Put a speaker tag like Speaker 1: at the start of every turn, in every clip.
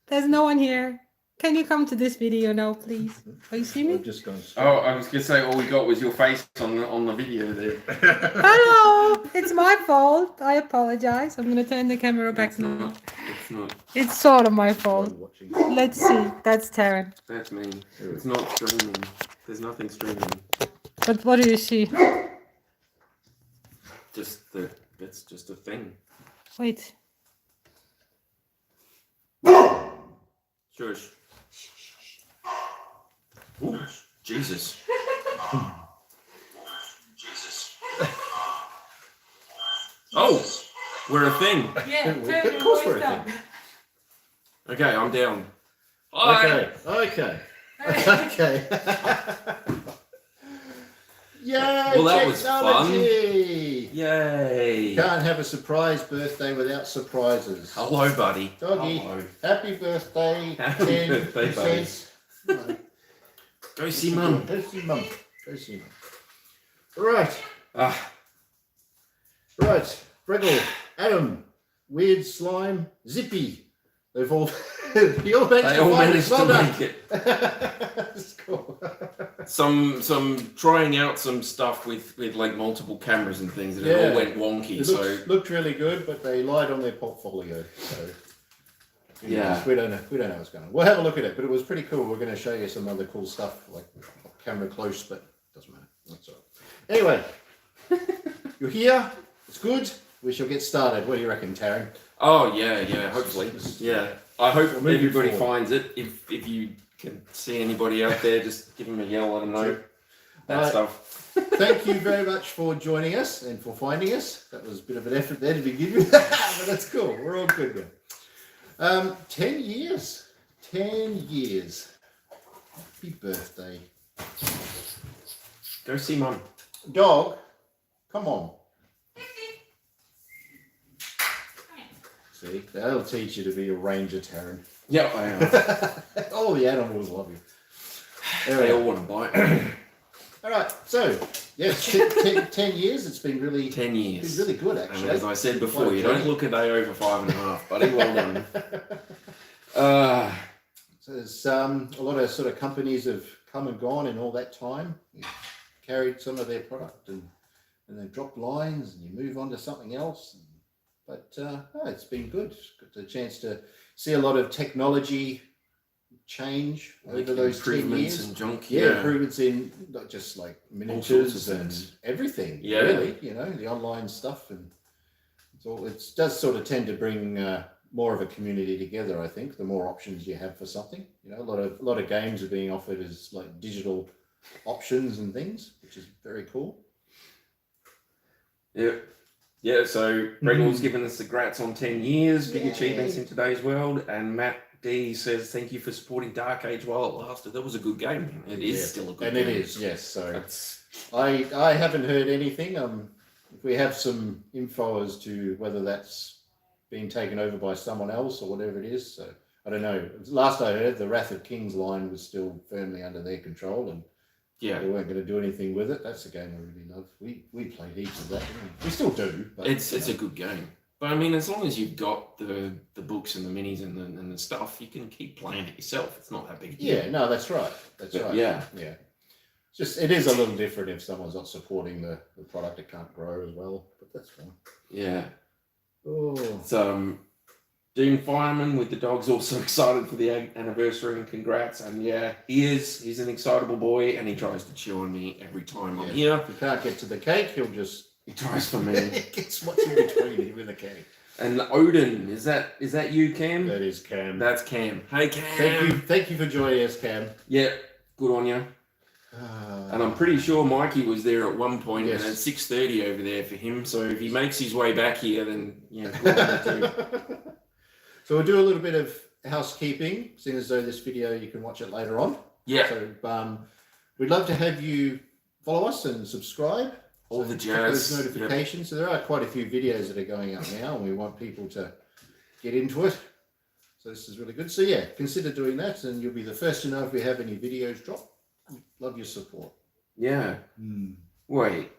Speaker 1: There's no one here. Can you come to this video now, please? Oh, you see me?
Speaker 2: I've just gone.
Speaker 3: Oh, I was going to say, all we got was your face on the video there.
Speaker 1: Hello! It's my fault. I apologize. I'm going to turn the camera back
Speaker 3: It's
Speaker 1: now.
Speaker 3: not. It's not.
Speaker 1: It's sort of my fault.
Speaker 2: Watching.
Speaker 1: Let's see. That's Taryn.
Speaker 3: That's me. It's not streaming. There's nothing streaming.
Speaker 1: But what do you see?
Speaker 3: It's just a thing.
Speaker 1: Wait.
Speaker 3: Shush. Ooh, Jesus. Jesus. Oh, we're a thing.
Speaker 1: Yeah,
Speaker 2: Of course we're a thing.
Speaker 3: Okay, I'm down. Hi.
Speaker 2: Okay. Yay!
Speaker 3: Well, that was
Speaker 2: technology.
Speaker 3: Yay.
Speaker 2: Can't have a surprise birthday without surprises.
Speaker 3: Hello, buddy.
Speaker 2: Doggy,
Speaker 3: Hello.
Speaker 2: happy birthday.
Speaker 3: Happy
Speaker 2: 10
Speaker 3: birthday, buddy.
Speaker 2: cents.
Speaker 3: Go see Mum.
Speaker 2: Go see Mum. Go see Mum. Right.
Speaker 3: Ah,
Speaker 2: Right. Breggle, Adam, Weird Slime, Zippy. They've all they all managed
Speaker 3: to make it.
Speaker 2: That's cool.
Speaker 3: Some trying out some stuff with like multiple cameras and things, and it all went wonky.
Speaker 2: It looked really good, but they lied on their portfolio. So
Speaker 3: yeah,
Speaker 2: we don't know what's going on. We'll have a look at it, but it was pretty cool. We're going to show you some other cool stuff, like camera close, but it doesn't matter. That's all right. Anyway, you're here. It's good. We shall get started. What do you reckon, Taryn?
Speaker 3: Oh yeah. Hopefully, yeah. I hope everybody finds it. If you can see anybody out there, just give them a yell. Let them know that stuff.
Speaker 2: Thank you very much for joining us and for finding us. That was a bit of an effort there to begin with, but that's cool. We're all good now. 10 years. 10 years. Happy birthday.
Speaker 3: Go see Mum.
Speaker 2: Dog, come on. See, that'll teach you to be a ranger, Taryn.
Speaker 3: Yeah, I am.
Speaker 2: All the animals love you.
Speaker 3: They all want to bite.
Speaker 2: All right, so, yes, 10 years. It's been really
Speaker 3: 10 years.
Speaker 2: It's really good, actually.
Speaker 3: And as I said before, you don't look a day over 5.5, buddy. Well done.
Speaker 2: So there's a lot of sort of companies have come and gone in all that time. You carried some of their product and they dropped lines and you move on to something else. But it's been good. Got the chance to see a lot of technology change over those 10 years.
Speaker 3: And junk,
Speaker 2: improvements in not just like miniatures and everything.
Speaker 3: Yeah,
Speaker 2: really, the online stuff, and it does sort of tend to bring more of a community together. I think the more options you have for something, a lot of games are being offered as like digital options and things, which is very cool.
Speaker 3: Yeah. Yeah, so Breggle's given us the grats on 10 years, big achievements in today's world, and Matt D says, thank you for supporting Dark Age while it lasted. That was a good game. It is still a good game.
Speaker 2: And it is, yes. So I haven't heard anything. If we have some info as to whether that's being taken over by someone else or whatever it is, so I don't know. Last I heard, the Wrath of Kings line was still firmly under their control, and they weren't going to do anything with it. That's a game I really love. We played heaps of that. We still do. But,
Speaker 3: it's a good game. But I mean, as long as you've got the books and the minis and the stuff, you can keep playing it yourself. It's not that big a deal.
Speaker 2: Yeah, no, that's right. Right.
Speaker 3: Yeah.
Speaker 2: It is a little different if someone's not supporting the product. It can't grow as well, but that's fine.
Speaker 3: Yeah.
Speaker 2: Oh.
Speaker 3: It's Dean Fireman with the dogs also excited for the anniversary, and congrats. And he's an excitable boy, and he tries to chew on me every time I'm here.
Speaker 2: If he can't get to the cake, he
Speaker 3: tries for me.
Speaker 2: He gets what's in between him and the cake.
Speaker 3: And Odin, is that you, Cam?
Speaker 2: That is Cam.
Speaker 3: That's Cam. Hey, Cam.
Speaker 2: Thank you for joining us, Cam.
Speaker 3: Yeah, good on you. And I'm pretty sure Mikey was there at one point, and it's 6:30 over there for him. So if he makes his way back here, then good on you too.
Speaker 2: So we'll do a little bit of housekeeping, seeing as though this video you can watch it later on.
Speaker 3: Yeah.
Speaker 2: So we'd love to have you follow us and subscribe.
Speaker 3: All the jazz.
Speaker 2: Those notifications. Yep. So there are quite a few videos that are going up now, and we want people to get into it. So this is really good. So consider doing that, and you'll be the first to know if we have any videos drop. Love your support.
Speaker 3: Yeah. Wait.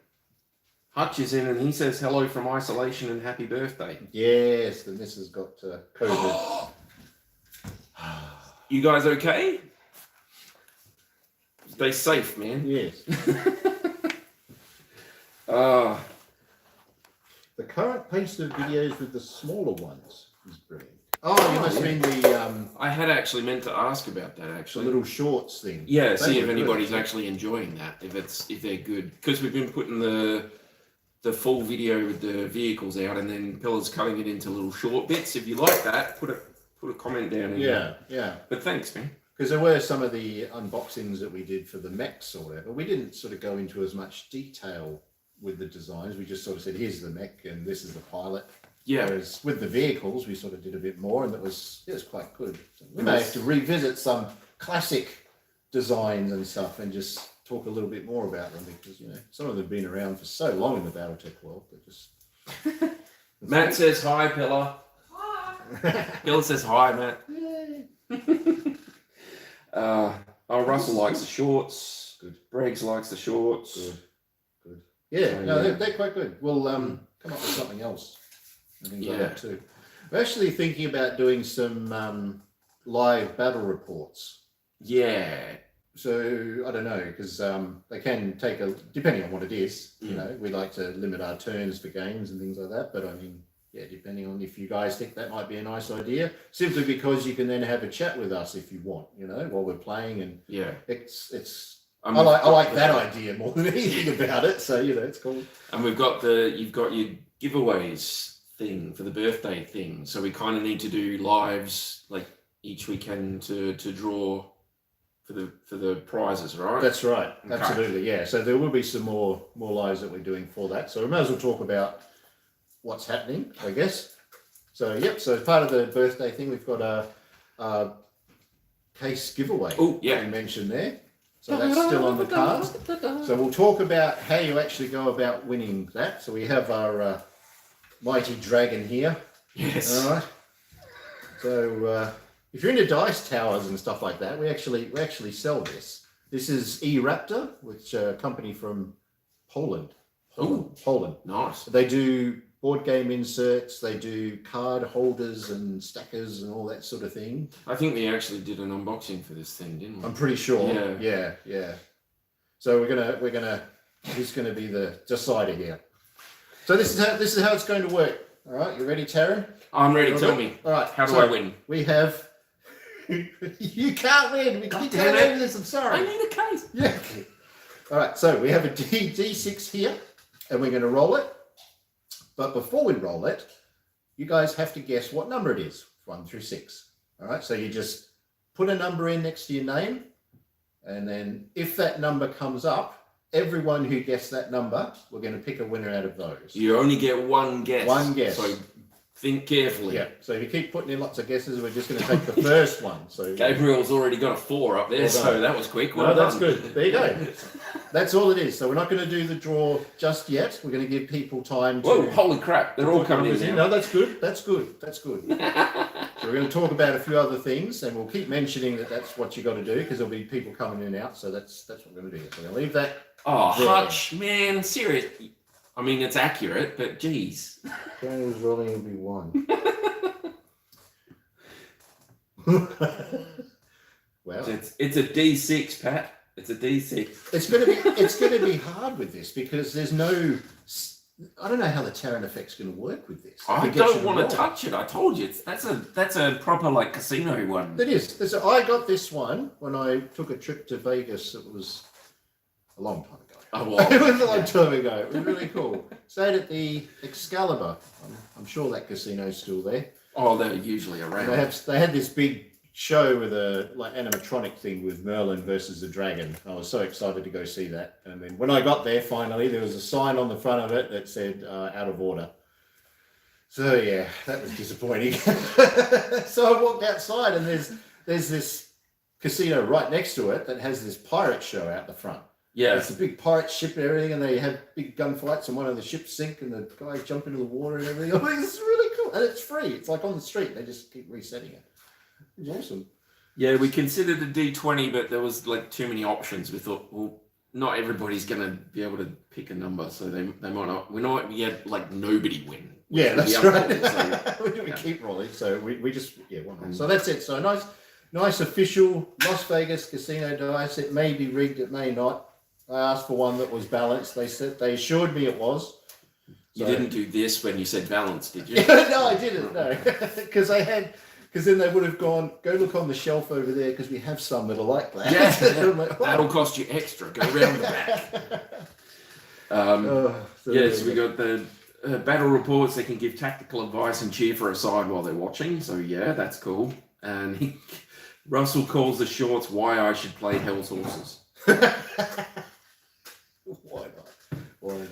Speaker 3: Hutch is in and he says hello from isolation and happy birthday.
Speaker 2: Yes, the missus got COVID.
Speaker 3: You guys okay? Stay safe, man.
Speaker 2: Yes.
Speaker 3: Uh,
Speaker 2: The current pace of videos with the smaller ones is brilliant. Oh, you must mean the
Speaker 3: I had actually meant to ask about that actually.
Speaker 2: little shorts thing.
Speaker 3: Yeah,
Speaker 2: They
Speaker 3: see
Speaker 2: were
Speaker 3: if
Speaker 2: good.
Speaker 3: anybody's actually enjoying that, if they're good. Because we've been putting the full video with the vehicles out, and then Pella's cutting it into little short bits. If you like that, put a comment down.
Speaker 2: Yeah.
Speaker 3: But thanks, man.
Speaker 2: Because there were some of the unboxings that we did for the mechs or whatever. We didn't sort of go into as much detail with the designs. We just sort of said, here's the mech and this is the pilot.
Speaker 3: Yeah.
Speaker 2: Whereas with the vehicles, we sort of did a bit more, and it was quite good. So we may have to revisit some classic designs and stuff and just talk a little bit more about them, because some of them have been around for so long in the BattleTech world. They're just
Speaker 3: Matt says hi, Pella.
Speaker 1: Hi.
Speaker 3: Pella says hi, Matt.
Speaker 2: Yay.
Speaker 3: Russell likes the shorts.
Speaker 2: Good.
Speaker 3: Briggs likes the shorts.
Speaker 2: Good. Yeah,
Speaker 3: So,
Speaker 2: no,
Speaker 3: yeah.
Speaker 2: they're quite good. We'll come up with something else. I think
Speaker 3: Yeah.
Speaker 2: that too. We're actually thinking about doing some live battle reports.
Speaker 3: Yeah.
Speaker 2: So I don't know, because they can take depending on what it is. We like to limit our turns for games and things like that. But I mean, yeah, depending on if you guys think that might be a nice idea, simply because you can then have a chat with us if you want, while we're playing, and
Speaker 3: Yeah.
Speaker 2: I like that idea more than anything about it. So it's cool.
Speaker 3: And you've got your giveaways thing for the birthday thing. So we kind of need to do lives like each weekend to draw for the prizes, right?
Speaker 2: That's right.
Speaker 3: Okay.
Speaker 2: Absolutely. Yeah. So there will be some more lives that we're doing for that. So we may as well talk about what's happening, I guess. So yep. So as part of the birthday thing, we've got a case giveaway.
Speaker 3: Oh yeah.
Speaker 2: that we mentioned there. So that's still on the cards. So we'll talk about how you actually go about winning that. So we have our mighty dragon here.
Speaker 3: Yes.
Speaker 2: All right. So if you're into dice towers and stuff like that, we actually sell this. This is E-Raptor, which a company from Poland. Poland.
Speaker 3: Nice.
Speaker 2: They do board game inserts. They do card holders and stackers and all that sort of thing.
Speaker 3: I think we actually did an unboxing for this thing, didn't we?
Speaker 2: I'm pretty sure.
Speaker 3: Yeah.
Speaker 2: Yeah. So we're gonna. Who's going to be the decider here? So this is how it's going to work. All right, you ready, Taryn?
Speaker 3: I'm ready. Tell me.
Speaker 2: All right.
Speaker 3: How do I win?
Speaker 2: We have. You can't win. We keep
Speaker 3: damn
Speaker 2: going
Speaker 3: it.
Speaker 2: over this. I'm sorry.
Speaker 3: I need a case.
Speaker 2: Yeah. All right. So we have a D6 here, and we're going to roll it. But before we roll it, you guys have to guess what number it is, 1 through 6. All right. So you just put a number in next to your name, and then if that number comes up, everyone who guessed that number, we're going to pick a winner out of those.
Speaker 3: You only get one guess.
Speaker 2: One guess.
Speaker 3: So think carefully.
Speaker 2: Yeah. So if you keep putting in lots of guesses, we're just going to take the first one. So
Speaker 3: Gabriel's already got a 4 up there,
Speaker 2: Well
Speaker 3: so
Speaker 2: done.
Speaker 3: that was quick.
Speaker 2: no,
Speaker 3: Well
Speaker 2: that's
Speaker 3: done.
Speaker 2: good. There you go. That's all it is. So we're not going to do the draw just yet. We're going to give people time to.
Speaker 3: Whoa! Holy crap! They're all
Speaker 2: put
Speaker 3: coming
Speaker 2: numbers
Speaker 3: in now.
Speaker 2: No, that's good. That's good. That's good. So we're going to talk about a few other things, and we'll keep mentioning that that's what you got to do, because there'll be people coming in and out. So that's what we're going to do. So we're going to leave that.
Speaker 3: Oh,
Speaker 2: there.
Speaker 3: Hutch, man, serious. I mean, it's accurate, but geez.
Speaker 2: Daniel's rolling will be 1. Wow.
Speaker 3: It's a D6, Pat. It's a D6.
Speaker 2: It's going to be hard with this, because there's no. I don't know how the Terran effect's going to work with this.
Speaker 3: I
Speaker 2: If it gets you
Speaker 3: don't want
Speaker 2: roll.
Speaker 3: to touch it. I told you, that's a proper like casino one.
Speaker 2: It is. I got this one when I took a trip to Vegas. It was a long time ago.
Speaker 3: Oh, well,
Speaker 2: It was a long time ago. It was really cool. Stayed at the Excalibur. I'm sure that casino's still there.
Speaker 3: Oh, they're usually around.
Speaker 2: They had this big show with a like animatronic thing with Merlin versus the dragon. I was so excited to go see that. And then when I got there, finally, there was a sign on the front of it that said out of order. So yeah, that was disappointing. So I walked outside, and there's this casino right next to it that has this pirate show out the front.
Speaker 3: Yeah.
Speaker 2: It's a big pirate ship and everything, and they have big gunfights, and one of the ships sink, and the guys jump into the water and everything. I'm like, this is really cool, and it's free. It's like on the street. They just keep resetting it. It's awesome.
Speaker 3: Yeah, we considered a D20, but there was like too many options. We thought, well, not everybody's going to be able to pick a number, so they might not. We might get like nobody win.
Speaker 2: Yeah,
Speaker 3: Which would
Speaker 2: that's
Speaker 3: be
Speaker 2: right.
Speaker 3: uncool, so,
Speaker 2: we
Speaker 3: yeah.
Speaker 2: keep rolling, so we just one. So that's it. So nice official Las Vegas casino dice. It may be rigged, it may not. I asked for one that was balanced. They assured me it was.
Speaker 3: You didn't do this when you said balance, did you?
Speaker 2: No, I didn't. No, because then they would have gone. Go look on the shelf over there because we have some that are like that.
Speaker 3: Yeah,
Speaker 2: like,
Speaker 3: that'll cost you extra. Go around the back. So we got the battle reports. They can give tactical advice and cheer for a side while they're watching. So yeah, that's cool. And Russell calls the shorts why I should play Hell's Horses.
Speaker 2: Why not? Why not?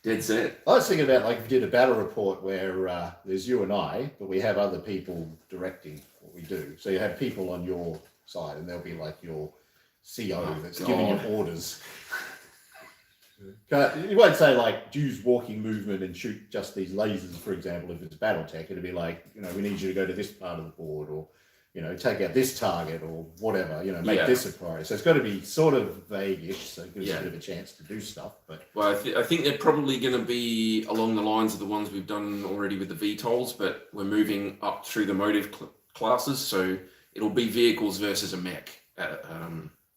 Speaker 3: Dead set.
Speaker 2: I was thinking about like if you did a battle report where there's you and I, but we have other people directing what we do. So you have people on your side, and they'll be like your CO that's giving you orders. You won't say like use walking movement and shoot just these lasers, for example. If it's BattleTech, it'll be like, we need you to go to this part of the board, or take out this target or whatever, make this a priority. So it's got to be sort of vague-ish, so it gives us a bit of a chance to do stuff. But
Speaker 3: I think they're probably going to be along the lines of the ones we've done already with the VTOLs, but we're moving up through the motive classes, so it'll be vehicles versus a mech,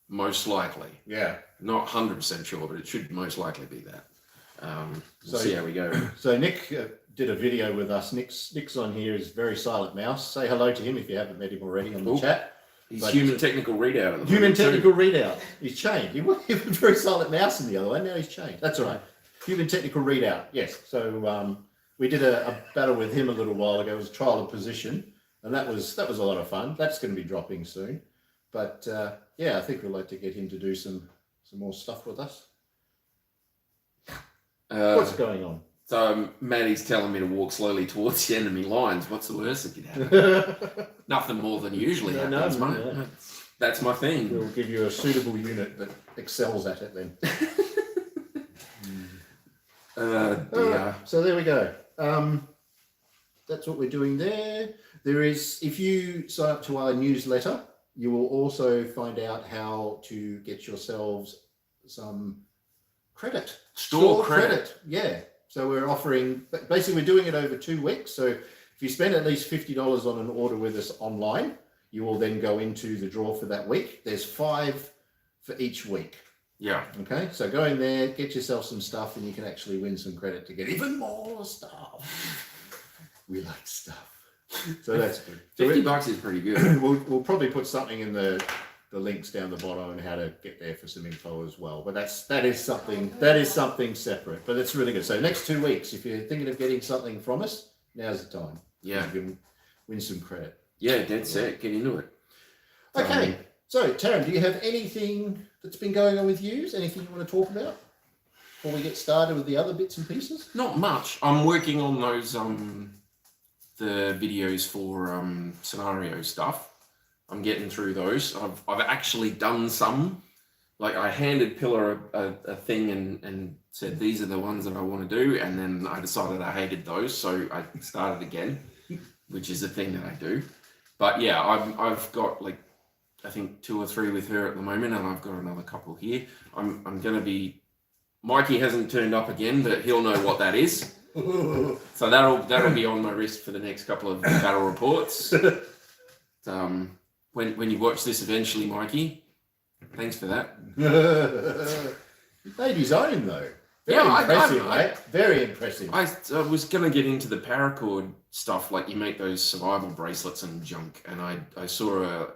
Speaker 3: most likely.
Speaker 2: Yeah.
Speaker 3: Not 100% sure, but it should most likely be that. We'll see how we go.
Speaker 2: So Nick did a video with us. Nick's on here is very silent mouse. Say hello to him if you haven't met him already on the chat.
Speaker 3: He's human technical readout.
Speaker 2: Human technical readout. He's chained. He was very silent mouse in the other one. Now he's chained. That's all right. Human technical readout. Yes. So we did a battle with him a little while ago. It was trial of position, and that was a lot of fun. That's going to be dropping soon. But I think we'd like to get him to do some more stuff with us. What's going on?
Speaker 3: So Maddie's telling me to walk slowly towards the enemy lines. What's the worst that could happen? Nothing more than usually happens, mate. Yeah. That's my thing.
Speaker 2: We'll give you a suitable unit that excels at it then. So there we go. That's what we're doing there. There is, if you sign up to our newsletter, you will also find out how to get yourselves some credit.
Speaker 3: Store credit.
Speaker 2: Yeah. So we're offering, basically we're doing it over 2 weeks. So if you spend at least $50 on an order with us online, you will then go into the draw for that week. There's 5 for each week.
Speaker 3: Yeah.
Speaker 2: Okay. So go in there, get yourself some stuff, and you can actually win some credit to get even more stuff. We like stuff. So that's good.
Speaker 3: $50 is pretty good.
Speaker 2: We'll probably put something in the links down the bottom and how to get there for some info as well. But that is something separate. But it's really good. So next 2 weeks, if you're thinking of getting something from us, now's the time.
Speaker 3: Yeah.
Speaker 2: You can win some credit.
Speaker 3: Yeah, dead set. Get into it.
Speaker 2: Okay. So Taryn, do you have anything that's been going on with you? Anything you want to talk about before we get started with the other bits and pieces?
Speaker 3: Not much. I'm working on those the videos for scenario stuff. I'm getting through those. I've actually done some. Like I handed Pillar a thing and said these are the ones that I want to do, and then I decided I hated those, so I started again, which is a thing that I do. But yeah, I've got like I think 2 or 3 with her at the moment, and I've got another couple here. I'm gonna be. Mikey hasn't turned up again, but he'll know what that is. So that'll be on my wrist for the next couple of battle reports. When you watch this eventually, Mikey, thanks for that.
Speaker 2: He made his own though. Very impressive, mate. Very impressive.
Speaker 3: I was gonna get into the paracord stuff, like you make those survival bracelets and junk, and I saw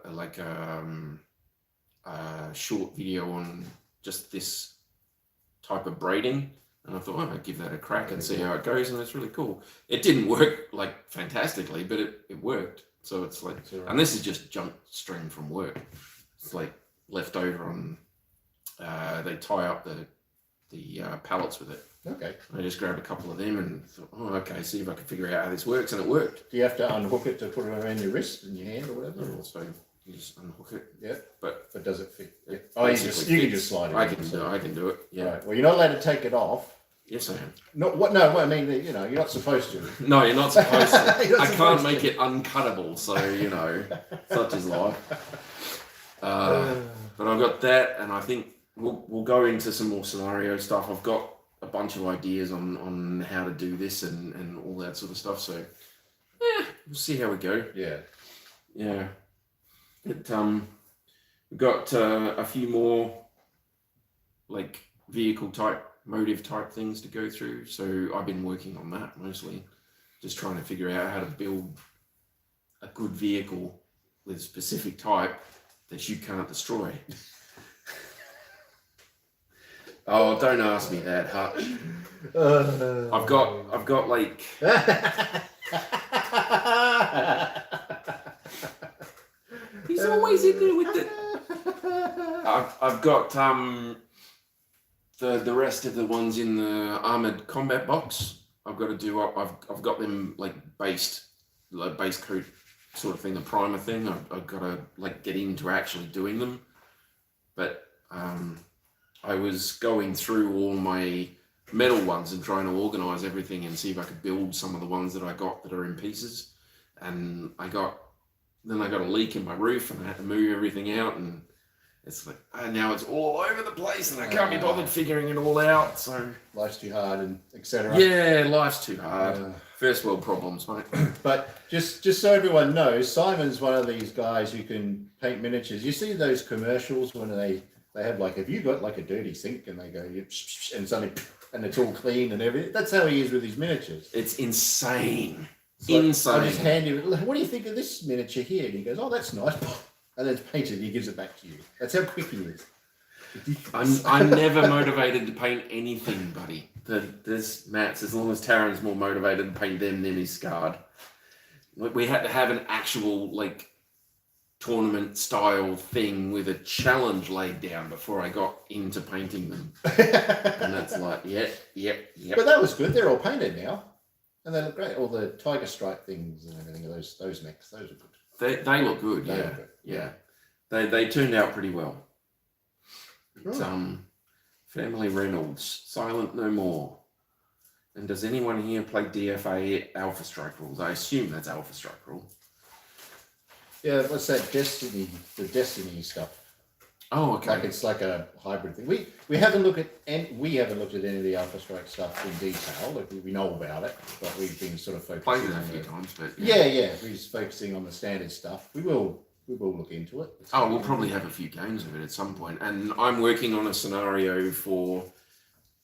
Speaker 3: a short video on just this type of braiding. And I thought, I'd give that a crack and see how it goes, and it's really cool. It didn't work like fantastically, but it worked. So it's like, and this is just junk stream from work. It's like left over on. They tie up the pallets with it.
Speaker 2: Okay.
Speaker 3: I just grabbed a couple of them and thought, okay, see if I can figure out how this works, and it worked.
Speaker 2: Do you have to unhook it to put it around your wrist and your hand or whatever?
Speaker 3: So you just unhook it.
Speaker 2: Yeah. But does it fit? Yeah.
Speaker 3: You
Speaker 2: can just slide it.
Speaker 3: I can do it. Yeah.
Speaker 2: Right. Well, you're not allowed to take it off.
Speaker 3: Yes, I am.
Speaker 2: No, I mean, you're not supposed to.
Speaker 3: No, you're not supposed to. I can't make it uncuttable, so such is life. But I've got that, and I think we'll go into some more scenario stuff. I've got a bunch of ideas on how to do this and all that sort of stuff. So, we'll see how we go.
Speaker 2: Yeah.
Speaker 3: Yeah. We've got a few more like vehicle type, motive type things to go through. So I've been working on that mostly, just trying to figure out how to build a good vehicle with a specific type that you can't destroy. Oh, don't ask me that, Hutch. I've got like he's always in there with the. I've got the rest of the ones in the armored combat box. I've got to do up. I've got them like base coat sort of thing, the primer thing. I've got to like get into actually doing them, but I was going through all my metal ones and trying to organize everything and see if I could build some of the ones that I got that are in pieces. And I got a leak in my roof and I had to move everything out, and it's like now it's all over the place and I can't be bothered figuring it all out. So
Speaker 2: life's too hard and etc.
Speaker 3: Yeah, life's too hard. First world problems, mate.
Speaker 2: But just so everyone knows, Simon's one of these guys who can paint miniatures. You see those commercials when they have like, have you got like a dirty sink, and they go and suddenly and it's all clean and everything. That's how he is with his miniatures.
Speaker 3: It's insane.
Speaker 2: Like,
Speaker 3: insane.
Speaker 2: I just hand him, what do you think of this miniature here? And he goes, oh, that's nice. And then it's painted and he gives it back to you. That's how quick he is.
Speaker 3: I'm never motivated to paint anything, buddy. There's Matt's, as long as Taryn's more motivated to paint them, then he's scarred. We had to have an actual like tournament style thing with a challenge laid down before I got into painting them. And that's like, yep.
Speaker 2: But that was good. They're all painted now. And they look great. All the tiger stripe things and everything, those mechs, those are good.
Speaker 3: They look good,
Speaker 2: They
Speaker 3: yeah.
Speaker 2: look good.
Speaker 3: Yeah. They turned out pretty well. It's,
Speaker 2: Right.
Speaker 3: Family Reynolds, Silent No More. And does anyone here play DFA Alpha Strike rules? I assume that's Alpha Strike rule.
Speaker 2: Yeah, what's that Destiny, the Destiny stuff?
Speaker 3: Oh, okay.
Speaker 2: Like it's like a hybrid thing. We haven't looked at any of the Alpha Strike stuff in detail. Like we know about it, but we've been sort of focusing
Speaker 3: Played it a
Speaker 2: on
Speaker 3: few times, but
Speaker 2: yeah. We're just focusing on the standard stuff. We will look into it.
Speaker 3: we'll probably have a few games of it at some point. And I'm working on a scenario for,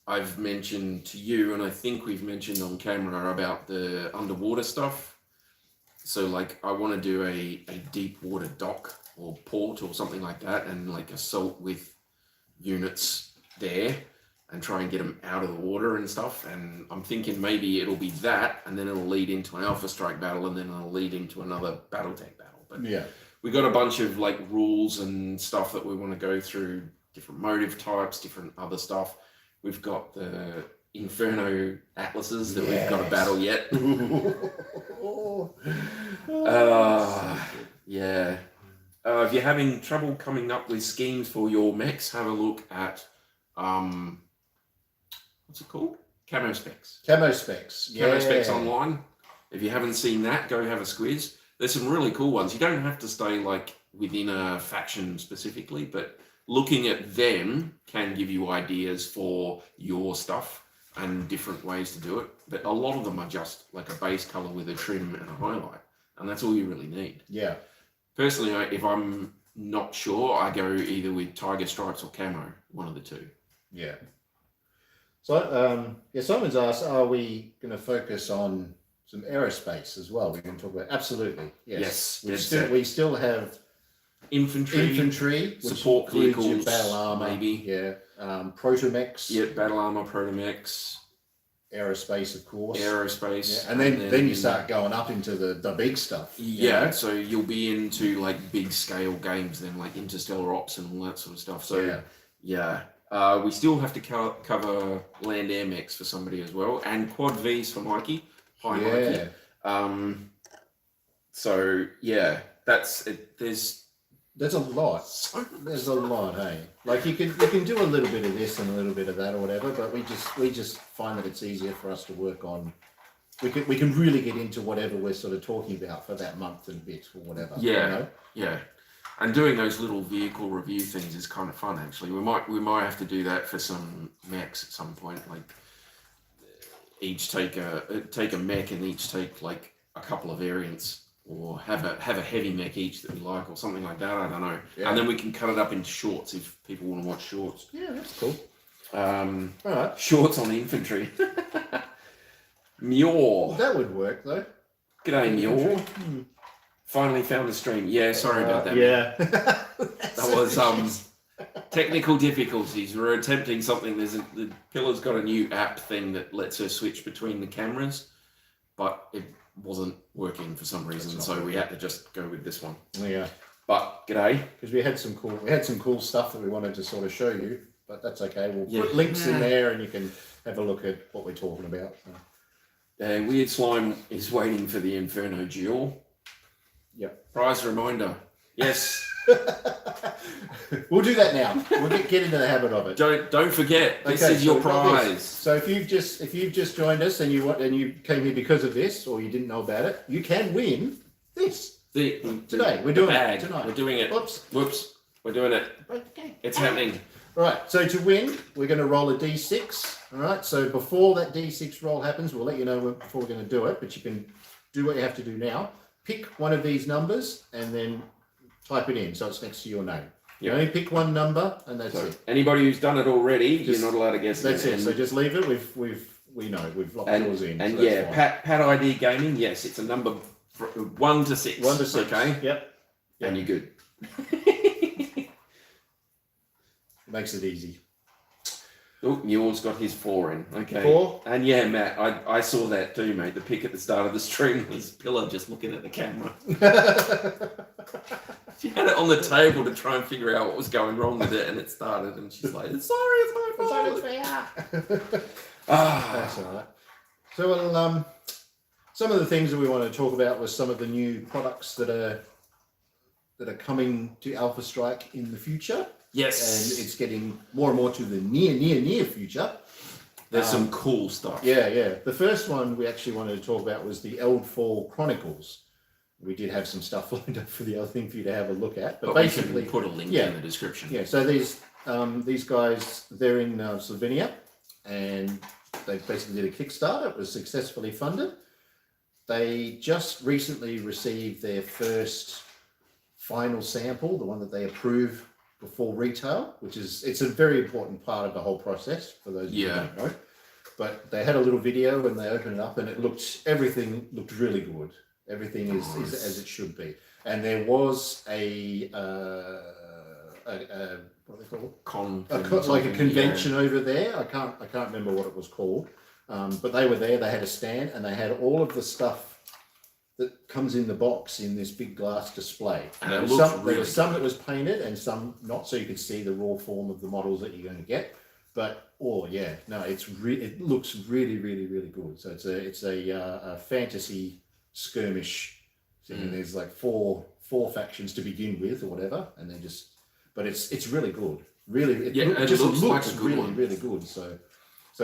Speaker 3: I've mentioned to you, and I think we've mentioned on camera about the underwater stuff. So like I want to do a deep water dock or port or something like that, and like assault with units there and try and get them out of the water and stuff. And I'm thinking maybe it'll be that, and then it'll lead into an Alpha Strike battle, and then it'll lead into another BattleTech battle. But
Speaker 2: Yeah.
Speaker 3: we got a bunch of like rules and stuff that we want to go through, different motive types, different other stuff. We've got the Inferno Atlases that we've got to battle yet. Yeah. If you're having trouble coming up with schemes for your mechs, have a look at what's it called? Camo Specs.
Speaker 2: Camo Specs.
Speaker 3: Camo Specs online. If you haven't seen that, go have a squiz. There's some really cool ones. You don't have to stay like within a faction specifically, but looking at them can give you ideas for your stuff and different ways to do it. But a lot of them are just like a base color with a trim and a highlight, and that's all you really need.
Speaker 2: Yeah.
Speaker 3: Personally, if I'm not sure, I go either with tiger stripes or camo, one of the two.
Speaker 2: Yeah. So, Simon's asked, are we going to focus on some aerospace as well? We're going to talk about, absolutely. Yes. We still have infantry,
Speaker 3: support
Speaker 2: which includes
Speaker 3: vehicles,
Speaker 2: your battle armor,
Speaker 3: maybe.
Speaker 2: Yeah. Protomechs.
Speaker 3: Yeah, battle armor, protomechs.
Speaker 2: Aerospace, of course.
Speaker 3: Aerospace.
Speaker 2: Yeah. And then you start going up into the big stuff.
Speaker 3: Yeah,
Speaker 2: know?
Speaker 3: so you'll be into like big scale games then, like Interstellar Ops and all that sort of stuff. So we still have to cover land air mechs for somebody as well, and quad Vs for Mikey. Hi, Mikey. So yeah, that's it.
Speaker 2: There's a lot. There's a lot, hey. Like you can do a little bit of this and a little bit of that or whatever, but we just find that it's easier for us to work on. We can really get into whatever we're sort of talking about for that month and a bit or whatever.
Speaker 3: Yeah,
Speaker 2: you know?
Speaker 3: yeah. And doing those little vehicle review things is kind of fun, actually. We might have to do that for some mechs at some point. Like each take a mech and each take like a couple of variants or have a heavy mech each that we like, or something like that. I don't know.
Speaker 2: Yeah.
Speaker 3: And then we can cut it up into shorts if people want to watch shorts.
Speaker 2: Yeah, that's cool.
Speaker 3: All
Speaker 2: right.
Speaker 3: Shorts on the infantry. Muir.
Speaker 2: That would work though.
Speaker 3: G'day, Muir. Finally found the stream. Yeah, sorry about that.
Speaker 2: Yeah.
Speaker 3: That was technical difficulties. We're attempting something. The Pillar's got a new app thing that lets her switch between the cameras, but it wasn't working for some reason, so we had to just go with this one.
Speaker 2: Yeah.
Speaker 3: But g'day.
Speaker 2: Because we had some cool stuff that we wanted to sort of show you, but that's okay. We'll put links in there and you can have a look at what we're talking about.
Speaker 3: Weird Slime is waiting for the Inferno Duel.
Speaker 2: Yep.
Speaker 3: Prize reminder. Yes.
Speaker 2: We'll do that now. We'll get into the habit of it.
Speaker 3: Don't forget. This is your prize.
Speaker 2: So if you've just joined us and you came here because of this, or you didn't know about it, you can win this today. We're doing it tonight.
Speaker 3: We're doing it. Whoops. We're doing it.
Speaker 2: Okay.
Speaker 3: It's happening.
Speaker 2: Right. So to win, we're going to roll a d6. All right. So before that d6 roll happens, we'll let you know before we're going to do it. But you can do what you have to do now. Pick one of these numbers and then type it in so it's next to your name. You only pick one number and that's it.
Speaker 3: Anybody who's done it already, you're not allowed to guess.
Speaker 2: That's it. So just leave it. We've locked yours in.
Speaker 3: And
Speaker 2: so
Speaker 3: Pat ID Gaming. Yes, it's a number 1 to 6.
Speaker 2: 1 to 6.
Speaker 3: Okay.
Speaker 2: Yep.
Speaker 3: And you're good.
Speaker 2: It makes it easy.
Speaker 3: Oh, Newell's got his 4 in. Okay.
Speaker 2: 4?
Speaker 3: And yeah, Matt, I saw that too, mate. The pic at the start of the stream was Pillar just looking at the camera. She had it on the table to try and figure out what was going wrong with it, and it started, and she's like, "Sorry, it's my fault."
Speaker 2: That's all right. So, well, some of the things that we want to talk about was some of the new products that are coming to Alpha Strike in the future.
Speaker 3: Yes.
Speaker 2: And it's getting more and more to the near future.
Speaker 3: There's some cool stuff.
Speaker 2: Yeah. The first one we actually wanted to talk about was the Eldfall Chronicles. We did have some stuff lined up for the other thing for you to have a look at. But basically,
Speaker 3: we can put a link in the description.
Speaker 2: Yeah, so these guys, they're in Slovenia, and they basically did a Kickstarter. It was successfully funded. They just recently received their first final sample, the one that they approve before retail, it's a very important part of the whole process for those who don't know. But they had a little video and they opened it up and everything looked really good. Everything is as it should be. And there was a what are they called? Like a convention over there. I can't remember what it was called. But they were there, they had a stand and they had all of the stuff that comes in the box in this big glass display.
Speaker 3: And
Speaker 2: there was some that was painted and some not, so you could see the raw form of the models that you're going to get. But it looks really good. So it's a fantasy skirmish thing. There's like four factions to begin with or whatever, and then it's really good. It looks like a good one. Really good. So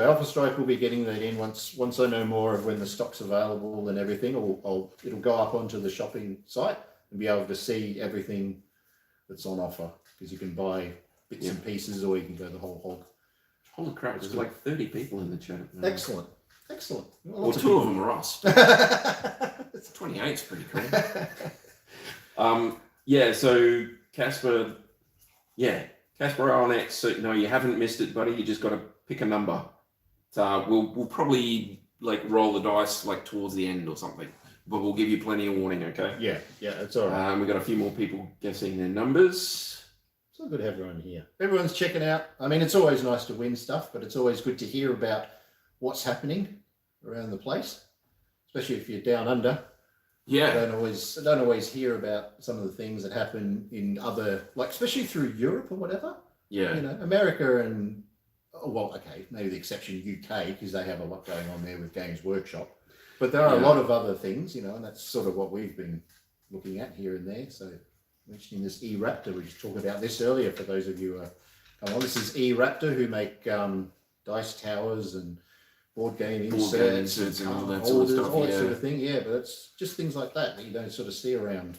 Speaker 2: Alpha Strike will be getting that in once I know more of when the stock's available and everything. It'll go up onto the shopping site and be able to see everything that's on offer, because you can buy bits and pieces or you can go the whole hog.
Speaker 3: Holy crap! There's like 30 people in the chat.
Speaker 2: Excellent.
Speaker 3: Well, 2 of them are us. 28's pretty cool. So Casper RNX. So no, you haven't missed it, buddy. You just got to pick a number. We'll probably roll the dice towards the end or something, but we'll give you plenty of warning. Okay.
Speaker 2: Yeah, that's all right.
Speaker 3: We've got a few more people guessing their numbers.
Speaker 2: It's all good to have everyone here. Everyone's checking out. I mean, it's always nice to win stuff, but it's always good to hear about what's happening around the place, especially if you're down under.
Speaker 3: Yeah.
Speaker 2: I don't always hear about some of the things that happen in other, especially through Europe or whatever.
Speaker 3: Yeah.
Speaker 2: America and maybe the exception UK, because they have a lot going on there with Games Workshop. But there are a lot of other things, and that's sort of what we've been looking at here and there. So mentioning this E-Raptor, we just talked about this earlier for those of you this is E-Raptor, who make dice towers and board game inserts
Speaker 3: and all that
Speaker 2: sort
Speaker 3: sort of stuff.
Speaker 2: All that sort of thing, but it's just things like that you don't sort of see around.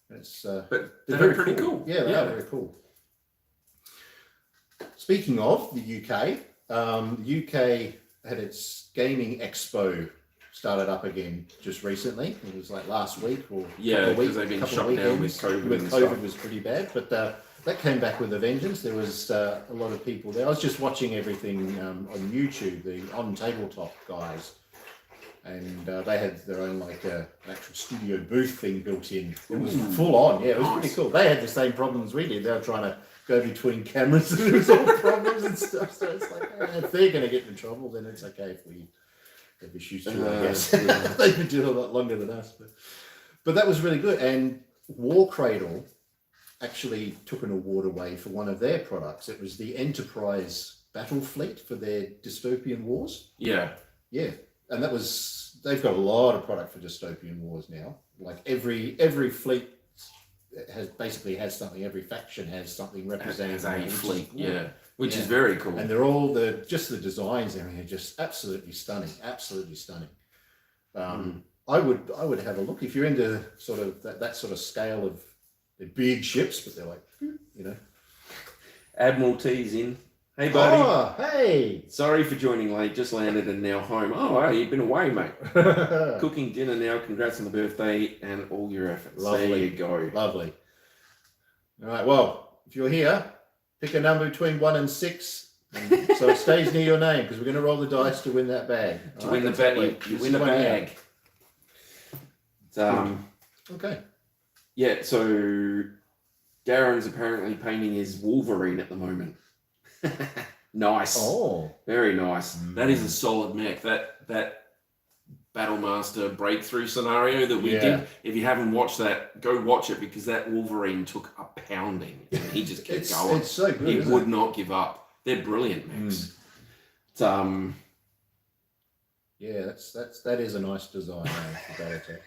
Speaker 2: And it's
Speaker 3: but they're pretty cool.
Speaker 2: Yeah, they are very cool. Speaking of the UK, the UK had its gaming expo started up again just recently. It was like last week or
Speaker 3: because they've been shut down with COVID.
Speaker 2: COVID was pretty bad, but that came back with a vengeance. There was a lot of people there. I was just watching everything on YouTube, the on TableTop guys, and they had their own like actual studio booth thing built in. It was full on. Yeah, it was pretty cool. They had the same problems we did. They were trying to go between cameras and there was all problems and stuff. So it's like, if they're going to get in trouble, then it's okay if we have issues too, I guess. They've been doing a lot longer than us. But that was really good. And War Cradle actually took an award away for one of their products. It was the Enterprise Battle Fleet for their dystopian wars.
Speaker 3: Yeah.
Speaker 2: Yeah. And that was, they've got a lot of product for dystopian wars now. Like every fleet has something. Every faction has something representing
Speaker 3: a fleet, which is very cool.
Speaker 2: And they're all the designs. I mean, are just absolutely stunning. Absolutely stunning. I would have a look if you're into sort of that sort of scale of the big ships, but they're like,
Speaker 3: Admiral T's in. Hey, buddy.
Speaker 2: Oh, hey.
Speaker 3: Sorry for joining late. Just landed and now home. Oh, hey, you've been away, mate. Cooking dinner now. Congrats on the birthday and all your efforts.
Speaker 2: Lovely.
Speaker 3: There you go.
Speaker 2: Lovely. All right. Well, if you're here, pick a number between 1 and 6, so it stays near your name because we're going to roll the dice to win that bag.
Speaker 3: To win the bag, you win a bag.
Speaker 2: Okay.
Speaker 3: Yeah. So Darren's apparently painting his Wolverine at the moment. Nice.
Speaker 2: Oh,
Speaker 3: very nice. That is a solid mech. That Battlemaster breakthrough scenario that we did. If you haven't watched that, go watch it because that Wolverine took a pounding and he just kept going.
Speaker 2: It's so good.
Speaker 3: He would not give up. They're brilliant mechs.
Speaker 2: Yeah, that is a nice design for BattleTech.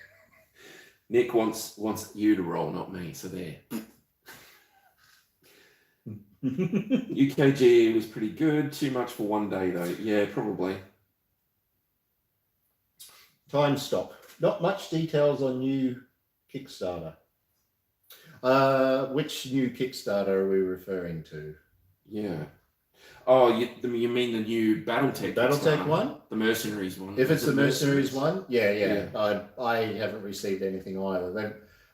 Speaker 3: Nick wants you to roll, not me. So there. UKG was pretty good. Too much for one day, though. Yeah, probably.
Speaker 2: Time stop. Not much details on new Kickstarter. Which new Kickstarter are we referring to?
Speaker 3: Yeah. Oh, you mean the new BattleTech?
Speaker 2: BattleTech one?
Speaker 3: The Mercenaries one.
Speaker 2: If it's the Mercenaries one, yeah. I haven't received anything either.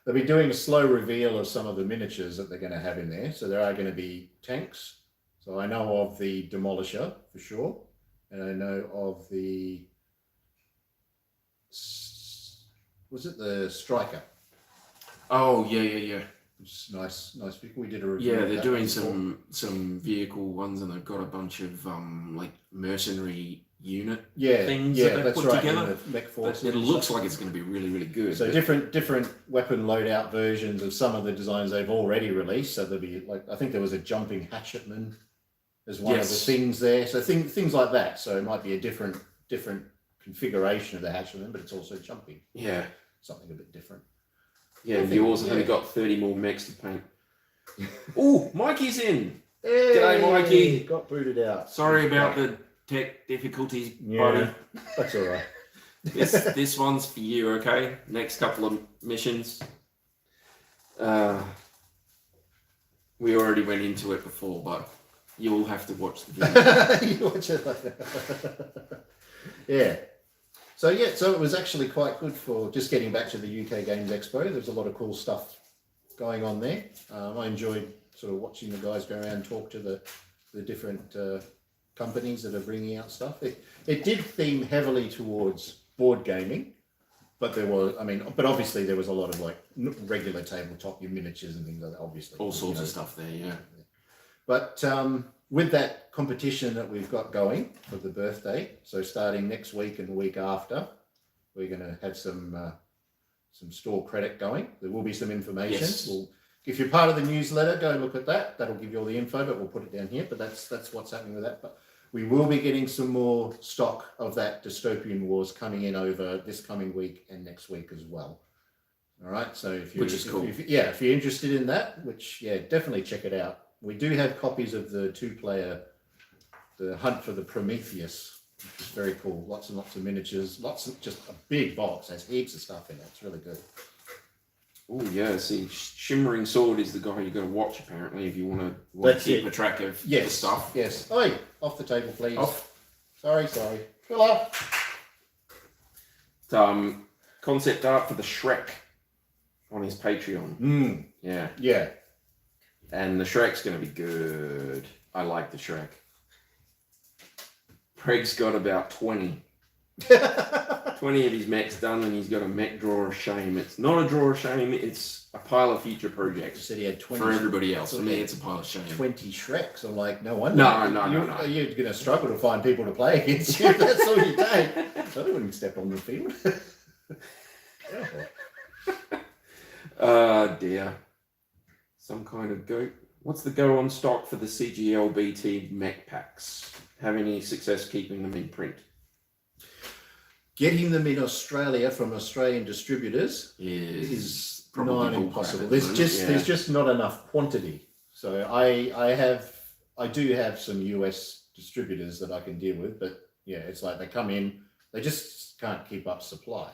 Speaker 2: They'll be doing a slow reveal of some of the miniatures that they're going to have in there. So there are going to be tanks. So I know of the Demolisher for sure. And I know of the... Was it the Striker?
Speaker 3: Oh, yeah.
Speaker 2: It's nice vehicle. We did a review.
Speaker 3: Yeah, they're doing some vehicle ones and they've got a bunch of like mercenary unit things that they put together. It looks like it's going to be really, really good.
Speaker 2: So different weapon loadout versions of some of the designs they've already released. So there'll be like, I think there was a jumping hatchetman as one of the things there. So things like that. So it might be a different configuration of the hatchetman, but it's also jumping.
Speaker 3: Yeah.
Speaker 2: Something a bit different.
Speaker 3: Yeah, you also only got 30 more mechs to paint. Oh, Mikey's in.
Speaker 2: Hey,
Speaker 3: g'day, Mikey.
Speaker 2: Got booted out.
Speaker 3: Sorry about the tech difficulties, buddy.
Speaker 2: That's all right.
Speaker 3: This one's for you, okay? Next couple of missions. We already went into it before, but you'll have to watch the video.
Speaker 2: You watch it later. Yeah. So it was actually quite good for just getting back to the UK Games Expo. There's a lot of cool stuff going on there. I enjoyed sort of watching the guys go around and talk to the different companies that are bringing out stuff. It did theme heavily towards board gaming, but but obviously there was a lot of like regular tabletop, your miniatures and things like that. Obviously,
Speaker 3: all sorts of stuff there, yeah.
Speaker 2: But with that competition that we've got going for the birthday, so starting next week and the week after, we're going to have some store credit going. There will be some information.
Speaker 3: Yes.
Speaker 2: If you're part of the newsletter, go look at that. That'll give you all the info, but we'll put it down here. But that's what's happening with that. But we will be getting some more stock of that Dystopian Wars coming in over this coming week and next week as well. All right. So if you're interested in that, definitely check it out. We do have copies of the 2-player, the Hunt for the Prometheus, which is very cool. Lots and lots of miniatures, just a big box, has heaps of stuff in it. It's really good.
Speaker 3: Oh yeah, see, Shimmering Sword is the guy you got to watch apparently if you want to keep a track of the stuff.
Speaker 2: Yes. Oi, off the table, please.
Speaker 3: Off.
Speaker 2: Sorry. Fill up.
Speaker 3: Concept art for the Shrek on his Patreon. Yeah.
Speaker 2: Yeah.
Speaker 3: And the Shrek's going to be good. I like the Shrek. Craig's got about 20 of his mechs done, and he's got a mech draw of shame. It's not a draw of shame, it's a pile of future projects.
Speaker 2: Said he had 20
Speaker 3: for everybody else. For me, it's a pile of shame.
Speaker 2: 20 Shreks. I'm like, no wonder.
Speaker 3: No.
Speaker 2: You're going to struggle to find people to play against you if that's all you take. So they wouldn't step on the field.
Speaker 3: Dear. Some kind of goat. What's the go on stock for the CGLBT mech packs? Have any success keeping them in print?
Speaker 2: Getting them in Australia from Australian distributors is not impossible. There's just not enough quantity. So I do have some US distributors that I can deal with, but yeah, it's like they come in, they just can't keep up supply.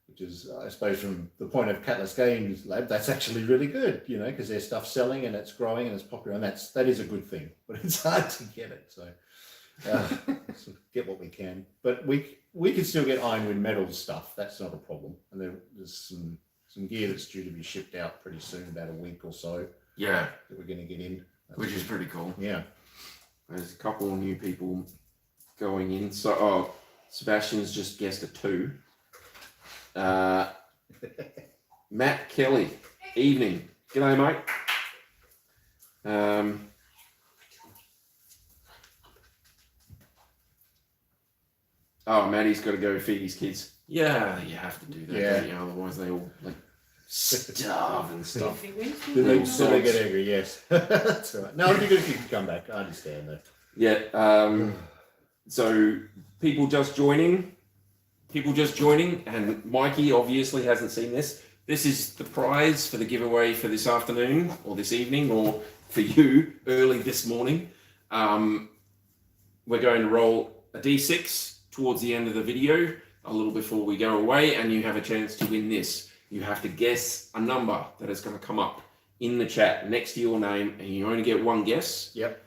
Speaker 2: Which is, I suppose, from the point of Catalyst Games Lab, that's actually really good, you know, because their stuff's selling and it's growing and it's popular, and that is a good thing. But it's hard to get it, so get what we can. But we can still get Ironwind Metals stuff. That's not a problem. And there's some gear that's due to be shipped out pretty soon, about a week or so.
Speaker 3: Yeah,
Speaker 2: that we're going to get in,
Speaker 3: which is pretty cool.
Speaker 2: Yeah,
Speaker 3: there's a couple of new people going in. So, Sebastian's just guessed a 2. Matt Kelly, evening. G'day, mate. Matty's got to go feed his kids. Yeah, you have to do that, don't you? Otherwise they all like starve and stuff.
Speaker 2: So they get angry, yes. That's all right. No, it'd be good if you could come back. I understand that.
Speaker 3: Yeah, so people just joining, and Mikey obviously hasn't seen this. This is the prize for the giveaway for this afternoon, or this evening, or for you, early this morning. We're going to roll a D6 towards the end of the video, a little before we go away, and you have a chance to win this. You have to guess a number that is going to come up in the chat next to your name, and you only get one guess.
Speaker 2: Yep.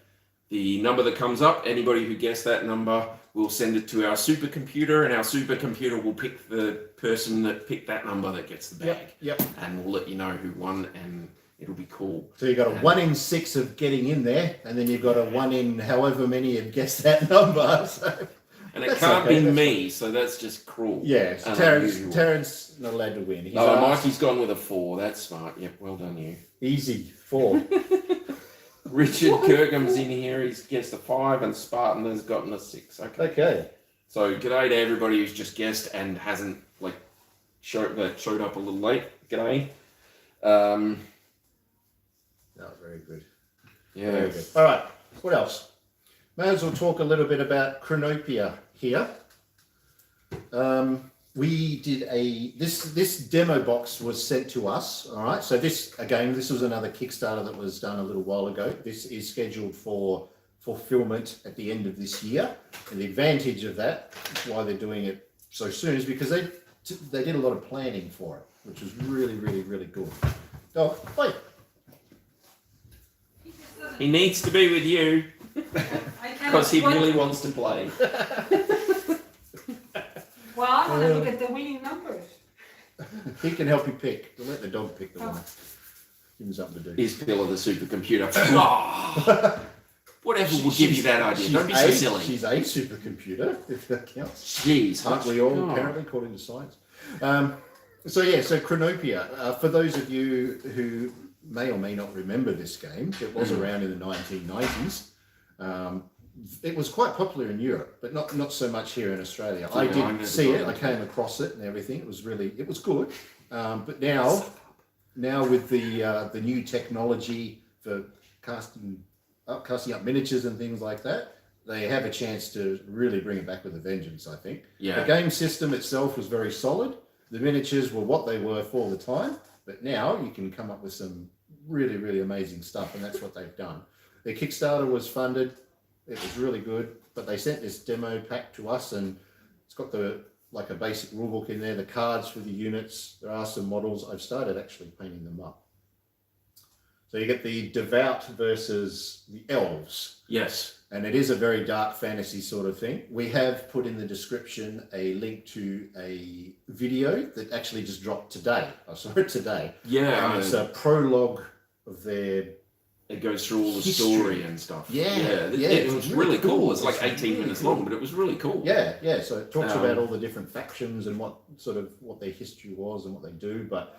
Speaker 3: The number that comes up, anybody who guessed that number, we'll send it to our supercomputer, and our supercomputer will pick the person that picked that number that gets the bag.
Speaker 2: Yep.
Speaker 3: And we'll let you know who won, and it'll be cool.
Speaker 2: So you've got a 1 in 6 of getting in there, and then you've got a 1 in however many have guessed that number. So
Speaker 3: and it can't be me, so that's just cruel.
Speaker 2: Yeah, so Terrence not allowed to win.
Speaker 3: Mikey's gone with a 4. That's smart. Yep, well done you.
Speaker 2: Easy, 4.
Speaker 3: Richard Kirkham's in here. He's guessed a 5, and Spartan has gotten a 6.
Speaker 2: Okay.
Speaker 3: So g'day to everybody who's just guessed and hasn't showed up a little late. G'day.
Speaker 2: No, very good.
Speaker 3: Yeah.
Speaker 2: Very good. All right. What else? May as well talk a little bit about Chronopia here. We did this demo box was sent to us. All right. So this was another Kickstarter that was done a little while ago. This is scheduled for fulfillment at the end of this year. And the advantage of that, why they're doing it so soon, is because they did a lot of planning for it, which was really, really, really good. Oh, wait.
Speaker 3: He needs to be with you because he really wants to play.
Speaker 1: Well, I want to look at the winning numbers.
Speaker 2: He can help you pick. We'll let the dog pick the winner. Give him something to do.
Speaker 3: He's Bill of the supercomputer. Whatever will give you that idea. Don't be so silly.
Speaker 2: She's a supercomputer, if that counts.
Speaker 3: Jeez.
Speaker 2: Aren't we all, apparently, according to science? So Chronopia. For those of you who may or may not remember this game, it was around in the 1990s. It was quite popular in Europe, but not so much here in Australia. I did see it. I came across it and everything. It was good. But now with the new technology for casting up miniatures and things like that, they have a chance to really bring it back with a vengeance, I think.
Speaker 3: Yeah.
Speaker 2: The game system itself was very solid. The miniatures were what they were for the time, but now you can come up with some really, really amazing stuff, and that's what they've done. Their Kickstarter was funded. It was really good, but they sent this demo pack to us, and it's got a basic rulebook in there, the cards for the units. There are some models. I've started actually painting them up. So you get the Devout versus the Elves.
Speaker 3: Yes.
Speaker 2: And it is a very dark fantasy sort of thing. We have put in the description a link to a video that actually just dropped today. I saw it today.
Speaker 3: Yeah.
Speaker 2: It's a prologue of their...
Speaker 3: It goes through all the
Speaker 2: history.
Speaker 3: Story and stuff.
Speaker 2: Yeah.
Speaker 3: It was really cool. It's like
Speaker 2: It's
Speaker 3: 18
Speaker 2: really
Speaker 3: minutes
Speaker 2: cool.
Speaker 3: long, but it was really cool.
Speaker 2: Yeah. So it talks about all the different factions and what their history was and what they do. But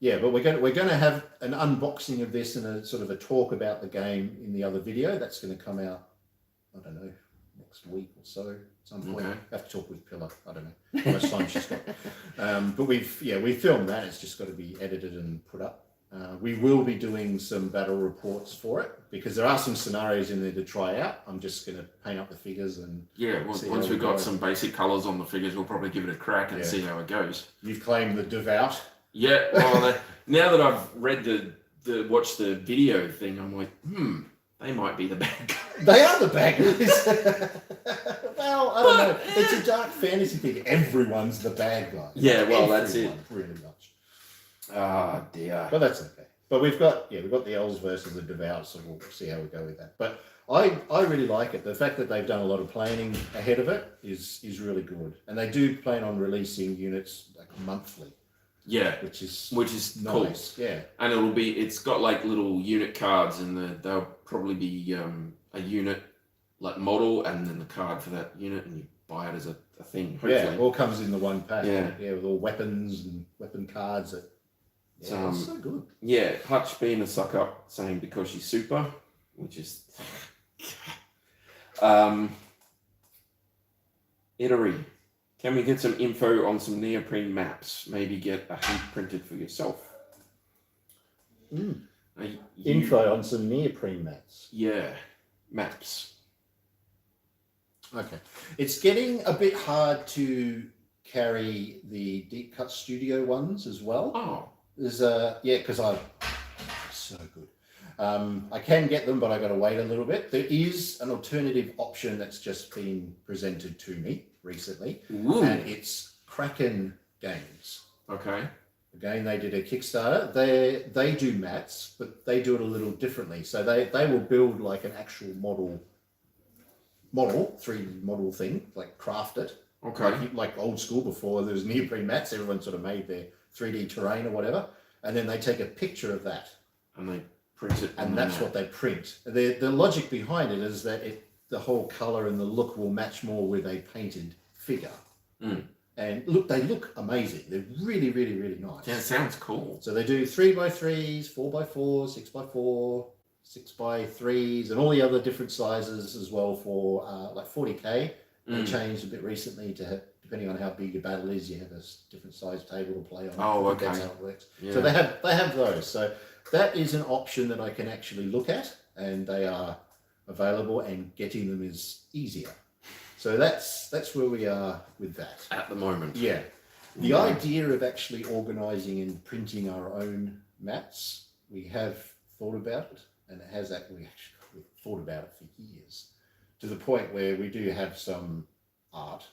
Speaker 2: but we're going to have an unboxing of this and a sort of a talk about the game in the other video. That's going to come out, I don't know, next week or so. At some point,
Speaker 3: Okay.
Speaker 2: I have to talk with Pillar. I don't know how much time she's got. But we filmed that. It's just got to be edited and put up. We will be doing some battle reports for it because there are some scenarios in there to try out. I'm just going to paint up the figures and
Speaker 3: Once we've got some basic colours on the figures, we'll probably give it a crack and see how it goes.
Speaker 2: You've claimed the devout.
Speaker 3: Yeah, well, now that I've read watched the video thing, I'm like, they might be the bad guys.
Speaker 2: They are the bad guys. Well, I don't know. It's a dark fantasy thing. Everyone's the bad guy.
Speaker 3: Yeah, well, that's it.
Speaker 2: Pretty much.
Speaker 3: Ah, dear.
Speaker 2: But that's okay. But we've got the elves versus the devout, so we'll see how we go with that. But I really like it. The fact that they've done a lot of planning ahead of it is really good. And they do plan on releasing units like monthly.
Speaker 3: Yeah,
Speaker 2: which is
Speaker 3: nice.
Speaker 2: Cool. Yeah,
Speaker 3: and it's got like little unit cards, and they'll probably be a unit like model, and then the card for that unit, and you buy it as a thing. Hopefully.
Speaker 2: Yeah, it all comes in the one pack.
Speaker 3: Yeah,
Speaker 2: with all weapons and weapon cards. It's so good.
Speaker 3: Yeah, Hutch being a suck up, saying because she's super, which is Ittery. Can we get some info on some neoprene maps? Maybe get a heat printed for yourself.
Speaker 2: Info on some neoprene mats.
Speaker 3: Yeah, maps.
Speaker 2: Okay. It's getting a bit hard to carry the Deep Cut Studio ones as well.
Speaker 3: Oh.
Speaker 2: There's because I'm so good. I can get them, but I got to wait a little bit. There is an alternative option that's just been presented to me recently, and it's Kraken Games.
Speaker 3: Okay.
Speaker 2: Again, they did a Kickstarter. They do mats, but they do it a little differently. So they will build like an actual model, 3D model thing, like craft it.
Speaker 3: Okay.
Speaker 2: Like old school before there was neoprene mats, everyone sort of made their 3D terrain or whatever, and then they take a picture of that.
Speaker 3: And they print it.
Speaker 2: And that's what they print. The logic behind it is that the whole colour and the look will match more with a painted figure. And they look amazing. They're really, really, really nice.
Speaker 3: Yeah, it sounds cool.
Speaker 2: So they do 3x3s, 4x4s, 6x4, 6x3s, and all the other different sizes as well for like 40k. They changed a bit recently to depending on how big your battle is, you have a different size table to play on.
Speaker 3: Oh, okay.
Speaker 2: That's how it works.
Speaker 3: Yeah.
Speaker 2: So they have those. So that is an option that I can actually look at, and they are available, and getting them is easier. So that's where we are with that
Speaker 3: at the moment.
Speaker 2: Yeah, the idea of actually organising and printing our own mats, we have thought about it, and we've thought about it for years, to the point where we do have some art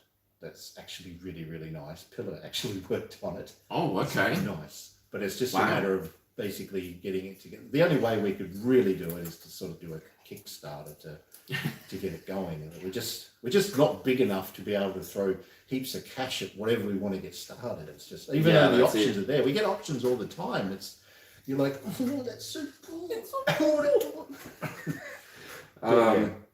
Speaker 2: that's actually really, really nice. Pillar actually worked on it.
Speaker 3: Oh, okay.
Speaker 2: It's nice, but it's just a matter of basically getting it together. The only way we could really do it is to sort of do a Kickstarter to get it going. And we're just not big enough to be able to throw heaps of cash at whatever we want to get started. It's just, even though the options are there, we get options all the time. You're like, oh, that's so cool. That's so cool.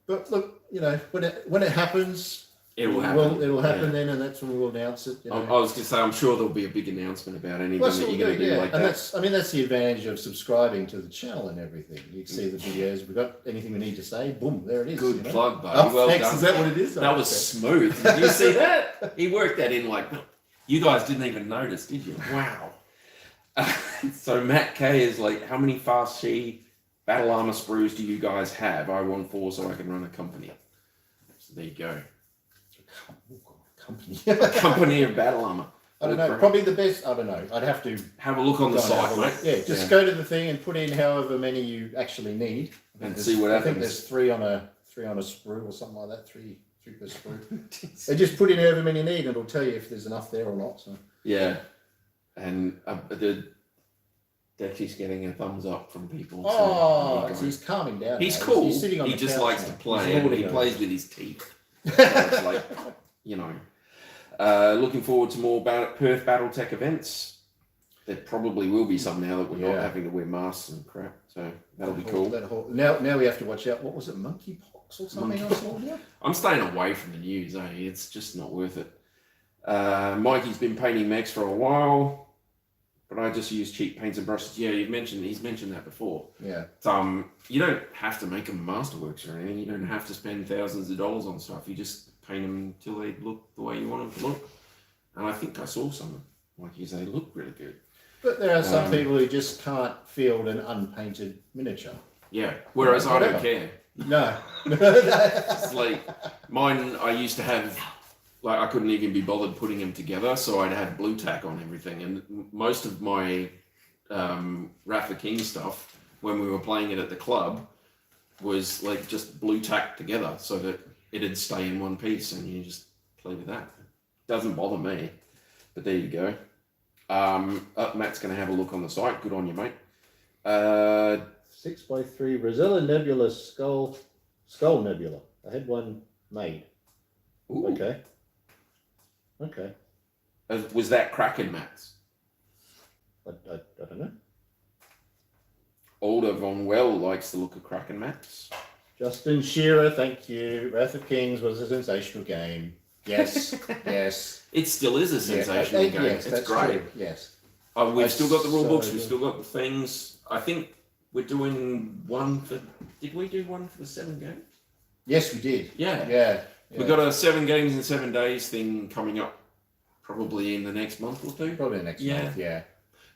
Speaker 2: But look, when it happens, it'll happen then, and that's when we'll announce it.
Speaker 3: I was going to say, I'm sure there'll be a big announcement about anything that you're going to do like
Speaker 2: and
Speaker 3: that.
Speaker 2: that's the advantage of subscribing to the channel and everything. You can see the videos. If we've got anything we need to say, boom, there it is.
Speaker 3: Good plug, buddy. Well
Speaker 2: thanks.
Speaker 3: done.
Speaker 2: Is that what it is?
Speaker 3: That was smooth. Did you see that? He worked that in like, you guys didn't even notice, did you? Wow. So Matt K is like, how many fast C battle armor sprues do you guys have? I want 4 so I can run a company. So there you go. Company of battle armor.
Speaker 2: I don't know. Probably the best. I don't know. I'd have to
Speaker 3: have a look on the site, mate.
Speaker 2: Yeah, just go to the thing and put in however many you actually need,
Speaker 3: and see what happens.
Speaker 2: I think there's 3 on a sprue or something like that. 3 per sprue. And just put in however many you need, and it'll tell you if there's enough there or not. So
Speaker 3: yeah, and the Dexy's getting a thumbs up from people.
Speaker 2: Oh,
Speaker 3: so
Speaker 2: so he's calming down.
Speaker 3: he's
Speaker 2: now.
Speaker 3: cool.
Speaker 2: He's sitting on
Speaker 3: He
Speaker 2: the
Speaker 3: just
Speaker 2: couch
Speaker 3: likes
Speaker 2: now.
Speaker 3: to play.
Speaker 2: He's
Speaker 3: And he
Speaker 2: lording
Speaker 3: plays
Speaker 2: over
Speaker 3: with his teeth. So it's like, you know. Looking forward to more Perth BattleTech events. There probably will be some now that we're not having to wear masks and crap. So that'll be cool.
Speaker 2: Now we have to watch out. What was it, monkeypox or something?
Speaker 3: I'm staying away from the news. It's just not worth it. Mikey's been painting mechs for a while, but I just use cheap paints and brushes. Yeah, he's mentioned that before.
Speaker 2: Yeah.
Speaker 3: You don't have to make them masterworks or anything. You don't have to spend thousands of dollars on stuff. You just paint them until they look the way you want them to look. And I think I saw some Mikey's. They look really good.
Speaker 2: But there are some people who just can't field an unpainted miniature.
Speaker 3: Yeah. Whereas I don't care.
Speaker 2: No.
Speaker 3: It's like mine. I used to have. Like I couldn't even be bothered putting them together, so I'd have blue tack on everything. And most of my Wrath of King stuff, when we were playing it at the club, was like just blue tack together, so that it'd stay in one piece, and you just play with that. Doesn't bother me, but there you go. Matt's going to have a look on the site. Good on you, mate.
Speaker 2: 6x3 Brazilian Nebula Skull Nebula. I had one made.
Speaker 3: Ooh.
Speaker 2: Okay.
Speaker 3: Was that Kraken Matt's?
Speaker 2: I don't know.
Speaker 3: Alder Von Well likes the look of Kraken Matt's.
Speaker 2: Justin Shearer, thank you. Wrath of Kings was a sensational game. Yes, yes.
Speaker 3: It still is a sensational game.
Speaker 2: Yes,
Speaker 3: it's great.
Speaker 2: True. Yes.
Speaker 3: We've still got the rule books.
Speaker 2: So
Speaker 3: We've still got the things. I think we're doing one for. Did we do one for the 7 games?
Speaker 2: Yes, we did.
Speaker 3: Yeah. We've got a 7 games in 7 days thing coming up, probably in the next month or 2.
Speaker 2: Probably next month. Yeah.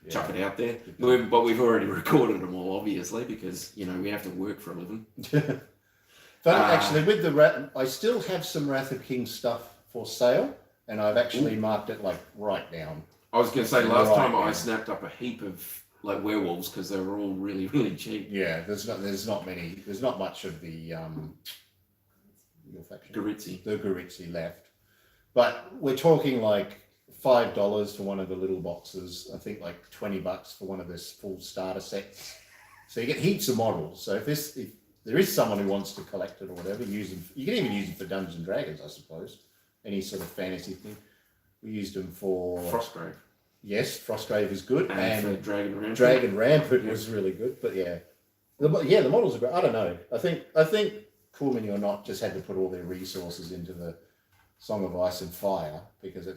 Speaker 3: Chuck it out there. But we've already recorded them all, obviously, because we have to work for a living.
Speaker 2: But actually, with the I still have some Wrath of King stuff for sale, and I've actually marked it like right down.
Speaker 3: I was going to say last time I snapped up a heap of like werewolves because they were all really, really cheap.
Speaker 2: Yeah, there's not much of the your faction. The Garitzi left, but we're talking like $5 for one of the little boxes. I think like $20 for one of this full starter sets. So you get heaps of models. So if there is someone who wants to collect it or whatever, use them. You can even use them for Dungeons and Dragons, I suppose. Any sort of fantasy thing. We used them for
Speaker 3: Frostgrave.
Speaker 2: Yes, Frostgrave is good,
Speaker 3: and for Dragon
Speaker 2: Rampart was really good. But the models are great. I don't know. I think Cool Mini or Not just had to put all their resources into the Song of Ice and Fire because it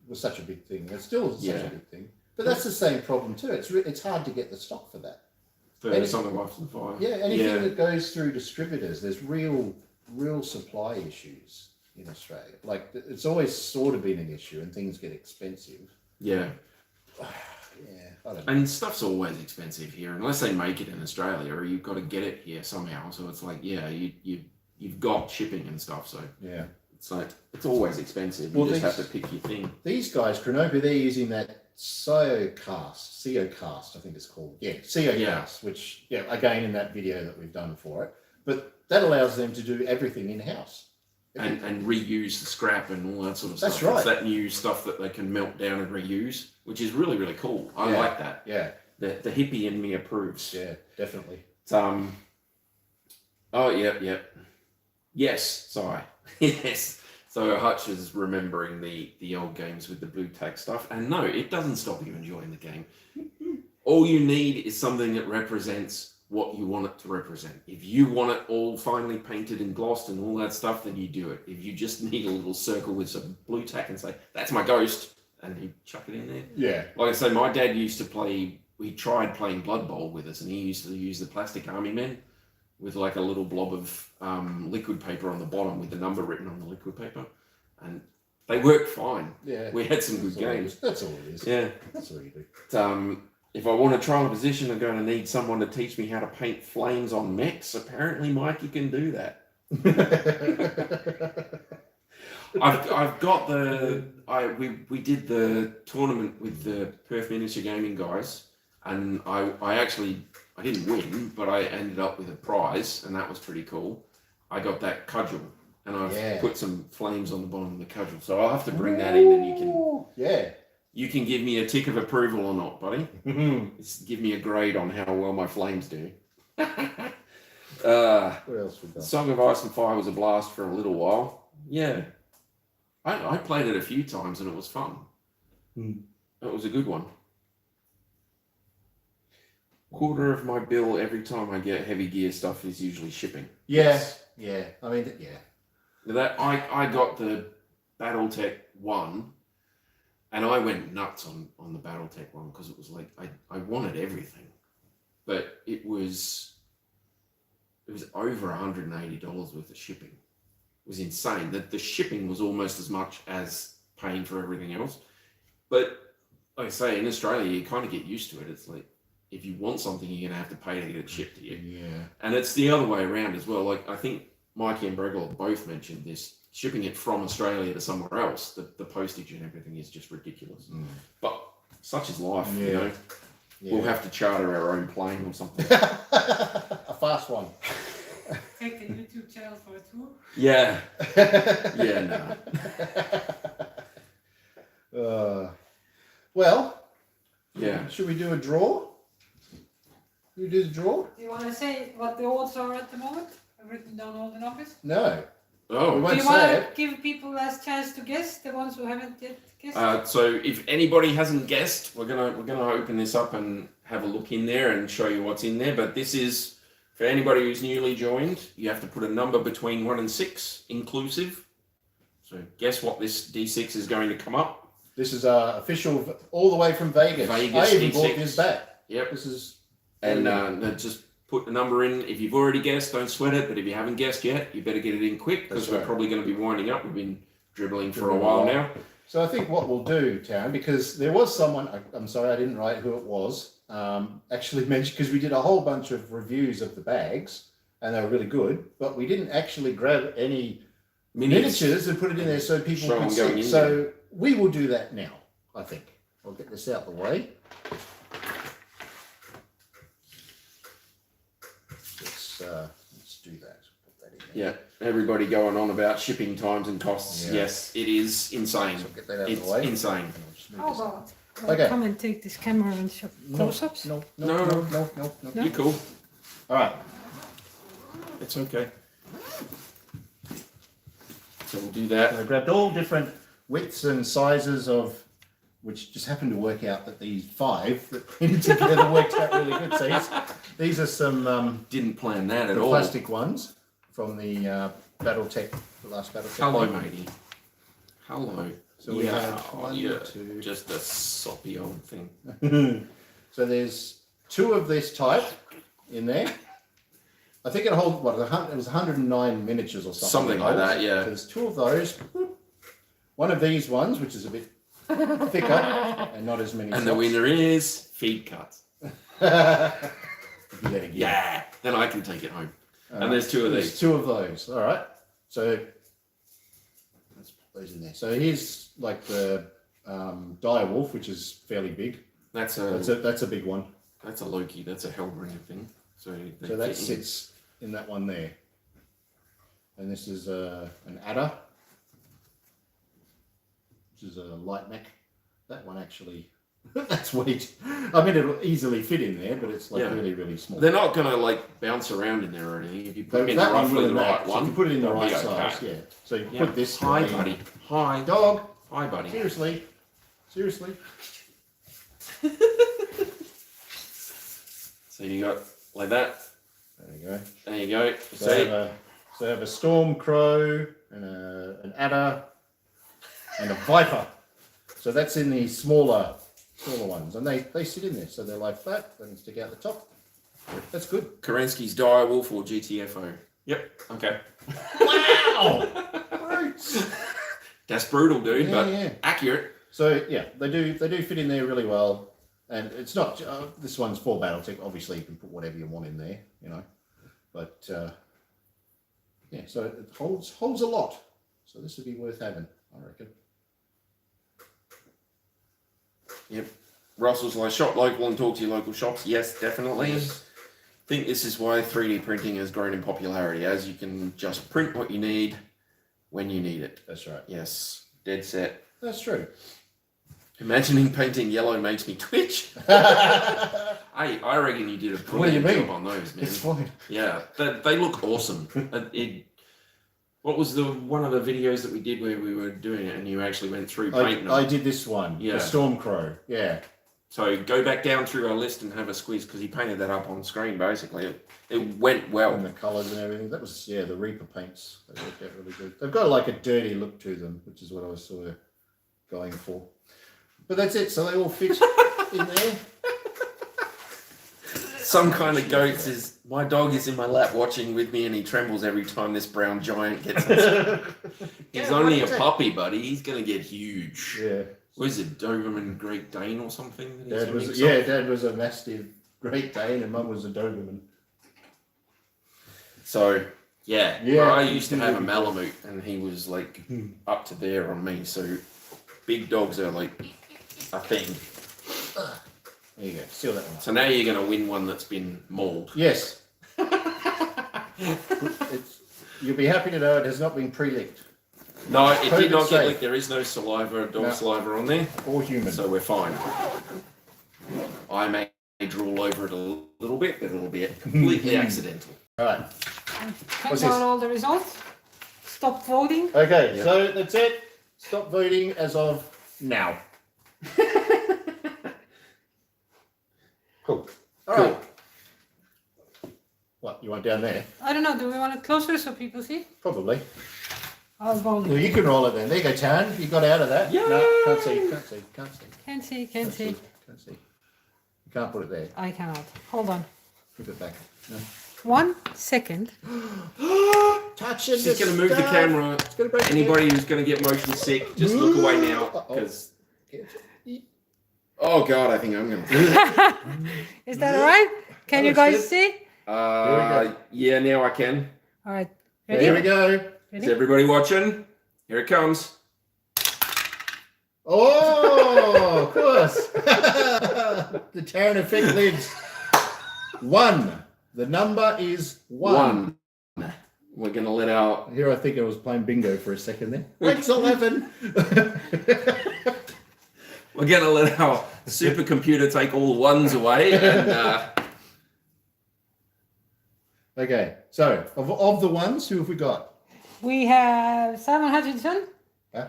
Speaker 2: was such a big thing. It's still such a big thing. But that's the same problem too. It's hard to get the stock for that.
Speaker 3: For Song of Ice and Fire.
Speaker 2: Yeah, anything that goes through distributors, there's real supply issues in Australia. Like it's always sort of been an issue, and things get expensive.
Speaker 3: Yeah.
Speaker 2: I don't know.
Speaker 3: And stuff's always expensive here, unless they make it in Australia, or you've got to get it here somehow. So it's like, you've got shipping and stuff. So
Speaker 2: yeah,
Speaker 3: it's like it's always expensive. You just have to pick your thing.
Speaker 2: These guys, Chronopia, they're using that COcast, I think it's called. Yeah, COcast, which again in that video that we've done for it, but that allows them to do everything in house.
Speaker 3: And reuse the scrap and all that sort of stuff.
Speaker 2: That's right.
Speaker 3: It's that new stuff that they can melt down and reuse, which is really, really cool. I like that.
Speaker 2: Yeah.
Speaker 3: The hippie in me approves.
Speaker 2: Yeah, definitely. Yes, sorry. Yes. So Hutch is remembering the old games with the blue tack stuff. And no, it doesn't stop you enjoying the game. All you need is something that represents what you want it to represent. If you want it all finely painted and glossed and all that stuff, then you do it. If you just need a little circle with some blue tack and say, that's my ghost, and he'd chuck it in there. Yeah. Like I say, my dad used to he tried playing Blood Bowl with us, and he used to use the plastic army men with like a little blob of liquid paper on the bottom with the number written on the liquid paper. And they worked fine. Yeah. We had some good games. That's all it is. Yeah. That's all you do. If I want to try a position, I'm going to need someone to teach me how to paint flames on mechs. Apparently, Mikey can do that. I've got we did the tournament with the Perth Miniature Gaming guys, and I didn't win, but I ended up with a prize, and that was pretty cool. I got that cudgel, and I've put some flames on the bottom of the cudgel, so I'll have to bring that in, and you can
Speaker 3: You can give me a tick of approval or not, buddy. Just give me a grade on how well my flames do.
Speaker 2: What else we got?
Speaker 3: Song of Ice and Fire was a blast for a little while. Yeah. I played it a few times and it was fun. It was a good one. Quarter of my bill every time I get heavy gear stuff is usually shipping.
Speaker 2: Yes. Yeah. I mean, yeah.
Speaker 3: That I got the BattleTech 1 and I went nuts on the BattleTech 1 because it was like I wanted everything. But it was over $180 worth of shipping. It was insane. The shipping was almost as much as paying for everything else. But like I say, in Australia, you kind of get used to it. It's like, if you want something, you're going to have to pay to get it shipped to you.
Speaker 2: Yeah.
Speaker 3: And it's the other way around as well. Like, I think Mikey and Bregel both mentioned this. Shipping it from Australia to somewhere else, the postage and everything is just ridiculous. But such is life, you know. Yeah. We'll have to charter our own plane or something.
Speaker 2: A fast one.
Speaker 1: Take the YouTube channel for a tour.
Speaker 3: Yeah. Yeah, no.
Speaker 2: Well,
Speaker 3: yeah.
Speaker 2: Should we do a draw? You do the draw?
Speaker 1: Do you want to say what the odds are at the moment? I've written down all the numbers.
Speaker 2: No.
Speaker 3: Oh.
Speaker 2: We
Speaker 1: Do
Speaker 2: won't
Speaker 1: you
Speaker 2: say
Speaker 1: want
Speaker 2: it.
Speaker 1: to give people last chance to guess, the ones who haven't yet guessed?
Speaker 3: So if anybody hasn't guessed, we're gonna open this up and have a look in there and show you what's in there. But this is for anybody who's newly joined. You have to put a number between 1 and 6 inclusive. So guess what this D6 is going to come up.
Speaker 2: This is official all the way from Vegas. I even
Speaker 3: D6.
Speaker 2: bought this back.
Speaker 3: Yep.
Speaker 2: This is
Speaker 3: and just put the number in. If you've already guessed, don't sweat it. But if you haven't guessed yet, you better get it in quick because we're probably going to be winding up. We've been dribbling for a while now.
Speaker 2: So I think what we'll do, Taryn, because there was someone, I'm sorry I didn't write who it was, actually mentioned, because we did a whole bunch of reviews of the bags and they were really good, but we didn't actually grab any miniatures and put it in there so people could see. So we will do that now, I think. I'll get this out the way. Let's do that. Put that in there.
Speaker 3: Yeah, everybody going on about shipping times and costs. Yeah. Yes, it is insane.
Speaker 2: So get that out
Speaker 3: It's
Speaker 2: of the way.
Speaker 3: insane.
Speaker 1: How about
Speaker 2: Okay.
Speaker 1: come and take this camera and show close-ups?
Speaker 2: No.
Speaker 1: No?
Speaker 3: You're cool.
Speaker 2: All right.
Speaker 3: It's okay. So we'll do that.
Speaker 2: I grabbed all different widths and sizes of, which just happened to work out that these 5 that printed together worked out really good. So these are some
Speaker 3: Didn't plan that at all.
Speaker 2: plastic ones from the BattleTech, the last BattleTech.
Speaker 3: Hello,
Speaker 2: one.
Speaker 3: matey. Hello.
Speaker 2: So we have one, two.
Speaker 3: Just a soppy old thing.
Speaker 2: So there's 2 of this type in there. I think it holds, what, it was 109 miniatures or something.
Speaker 3: Something like that, yeah.
Speaker 2: So there's 2 of those. One of these ones, which is a bit thicker and not as many
Speaker 3: And
Speaker 2: shots.
Speaker 3: the winner is feed cuts. Yeah. Then I can take it home. And there's 2 of
Speaker 2: There's
Speaker 3: these.
Speaker 2: 2 of those. All right. So let's put those in there. So here's like the dire wolf, which is fairly big.
Speaker 3: That's
Speaker 2: That's a big one.
Speaker 3: a Loki. That's a Hellbringer thing. So
Speaker 2: that sits in that one there. And this is an adder, which is a light mech. That one actually, that's weight. I mean, it'll easily fit in there, but it's like really, really small.
Speaker 3: They're not going to like bounce around in there or anything. If you put them in
Speaker 2: that
Speaker 3: roughly the
Speaker 2: one,
Speaker 3: right
Speaker 2: so
Speaker 3: one,
Speaker 2: if you put it in the
Speaker 3: they'll
Speaker 2: right
Speaker 3: be
Speaker 2: size,
Speaker 3: okay.
Speaker 2: yeah. So you
Speaker 3: Yeah.
Speaker 2: put this.
Speaker 3: Hi,
Speaker 2: in.
Speaker 3: buddy. Hi,
Speaker 2: Dog.
Speaker 3: Hi, buddy.
Speaker 2: Seriously.
Speaker 3: So you got like that.
Speaker 2: There you go.
Speaker 3: There you go.
Speaker 2: So I have a storm crow and an adder and a viper. So that's in the smaller ones, and they sit in there. So they're like that, and stick out the top. That's good.
Speaker 3: Kerensky's direwolf or GTFO. Yep. Okay.
Speaker 2: Wow.
Speaker 3: That's brutal, dude,
Speaker 2: Yeah,
Speaker 3: but
Speaker 2: yeah.
Speaker 3: accurate.
Speaker 2: So yeah, they do fit in there really well, and it's not this one's for BattleTech. Obviously, you can put whatever you want in there, you know. But yeah, so it holds a lot. So this would be worth having, I reckon.
Speaker 3: Yep. Russell's like shop local and talk to your local shops. Yes, definitely.
Speaker 2: Yes.
Speaker 3: I think this is why 3D printing has grown in popularity, as you can just print what you need when you need it.
Speaker 2: That's right.
Speaker 3: Yes, dead set.
Speaker 2: That's true.
Speaker 3: Imagining painting yellow makes me twitch. I reckon you did a
Speaker 2: What do you
Speaker 3: brilliant
Speaker 2: mean?
Speaker 3: job on those, man.
Speaker 2: It's fine.
Speaker 3: Yeah, they look awesome. What was one of the videos that we did where we were doing it and you actually went through painting them?
Speaker 2: I did this one.
Speaker 3: Yeah.
Speaker 2: The Storm Crow. Yeah.
Speaker 3: So go back down through our list and have a squeeze because he painted that up on screen basically. It went well.
Speaker 2: And the colours and everything. That was, yeah, the Reaper paints. They worked out really good. They've got like a dirty look to them, which is what I was sort of going for. But that's it. So they all fit in there.
Speaker 3: Some kind of goats is my dog is in my lap watching with me and he trembles every time this brown giant gets us. He's only a puppy, buddy. He's gonna get huge.
Speaker 2: Yeah.
Speaker 3: What is it, Doberman Great Dane or something?
Speaker 2: Dad was a Mastiff Great Dane and Mum was a Doberman.
Speaker 3: So yeah, I used to have a
Speaker 2: really
Speaker 3: Malamute and he was like up to there on me. So big dogs are like a thing.
Speaker 2: There you go. Seal that one.
Speaker 3: So now you're gonna win one that's been mauled.
Speaker 2: Yes. You'll be happy to know it has not been pre-licked.
Speaker 3: No, it
Speaker 2: COVID
Speaker 3: did not get
Speaker 2: safe.
Speaker 3: licked. There is no saliva, dog saliva on there.
Speaker 2: Or human.
Speaker 3: So we're fine. I may drool over it a little bit, but it'll be completely accidental.
Speaker 2: Alright.
Speaker 1: Check down all the results. Stop voting.
Speaker 2: Okay,
Speaker 3: Yeah.
Speaker 2: so that's it. Stop voting as of now. Cool. Alright. What, you want down there?
Speaker 1: I don't know. Do we want it closer so people see?
Speaker 2: Probably.
Speaker 1: I'll vote.
Speaker 2: Well, you can roll it then. There you go, Tan. You got out of that.
Speaker 3: Yay!
Speaker 2: No, can't see. Can't see. Can't see.
Speaker 1: Can't see. Can't see.
Speaker 2: Can't see. You can't put it there.
Speaker 1: I cannot. Hold on.
Speaker 2: Flip it back. No.
Speaker 1: 1 second.
Speaker 2: Touch it.
Speaker 3: She's going to move the camera.
Speaker 2: gonna break the
Speaker 3: Anybody who's going to get motion sick, just look away now.
Speaker 2: Uh-oh.
Speaker 3: Because, oh God, I think I'm going to do that.
Speaker 1: Is that all right? Can
Speaker 2: That
Speaker 1: you
Speaker 2: looks
Speaker 1: guys
Speaker 2: good.
Speaker 1: see?
Speaker 3: Yeah, now I can.
Speaker 1: All right. Ready?
Speaker 2: There we go.
Speaker 3: Is
Speaker 1: Ready?
Speaker 3: everybody watching? Here it comes.
Speaker 2: Oh, of course. The Taran effect lives. 1. The number is 1.
Speaker 3: We're going to let our...
Speaker 2: Here I think I was playing bingo for a second there. It's 11.
Speaker 3: We're going to let our supercomputer take all the ones away. And,
Speaker 2: Okay, so of the ones, who have we got?
Speaker 1: We have Simon Hutchinson.
Speaker 2: Huh?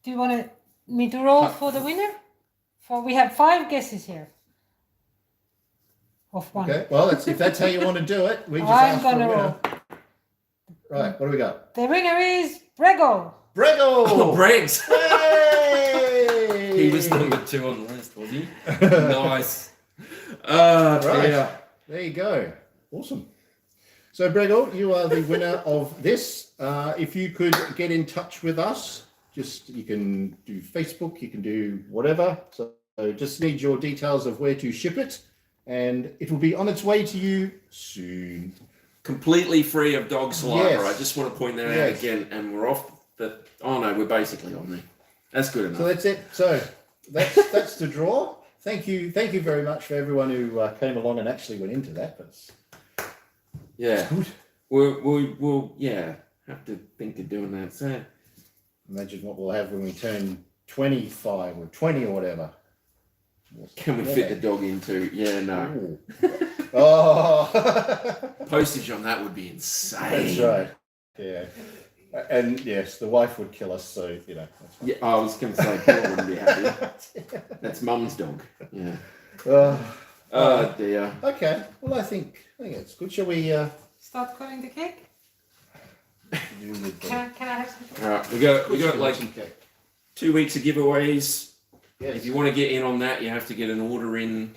Speaker 1: Do you want me to roll for the winner? We have 5 guesses here. Of 1.
Speaker 2: Okay, well, if that's how you want to do it, we just
Speaker 1: I'm
Speaker 2: ask for a
Speaker 1: gonna
Speaker 2: winner.
Speaker 1: roll.
Speaker 2: Right, what do we got?
Speaker 1: The winner is Brego.
Speaker 2: Brego!
Speaker 3: Briggs!
Speaker 2: Hey!
Speaker 3: He was number 2 on the list, was he? Nice. Oh,
Speaker 2: Right.
Speaker 3: dear.
Speaker 2: There you go. Awesome. So, Brego, you are the winner of this. If you could get in touch with us, you can do Facebook, you can do whatever. So just need your details of where to ship it, and it will be on its way to you soon.
Speaker 3: Completely free of dog saliva.
Speaker 2: Yes.
Speaker 3: I just want to point that out
Speaker 2: Yes.
Speaker 3: again. And we're off the... Oh, no, we're basically on there. That's good enough.
Speaker 2: So that's it. So that's the draw. Thank you very much for everyone who came along and actually went into that. That's
Speaker 3: Yeah.
Speaker 2: good.
Speaker 3: We'll have to think of doing that. So
Speaker 2: Imagine what we'll have when we turn 25 or 20 or whatever.
Speaker 3: can we fit the dog into? Yeah, no.
Speaker 2: Ooh. Oh,
Speaker 3: Postage on that would be insane.
Speaker 2: that's right. Yeah, and yes, the wife would kill us. So you know. That's fine.
Speaker 3: Yeah, I was going to say Paul wouldn't be happy. That's Mum's dog. Yeah. Oh dear.
Speaker 2: Okay. Well, I think it's good. Shall we
Speaker 1: Start cutting the cake.
Speaker 2: do with the
Speaker 1: Can I have some?
Speaker 3: All right, we got like
Speaker 2: cake?
Speaker 3: 2 weeks of giveaways.
Speaker 2: Yes.
Speaker 3: If you want to get in on that, you have to get an order in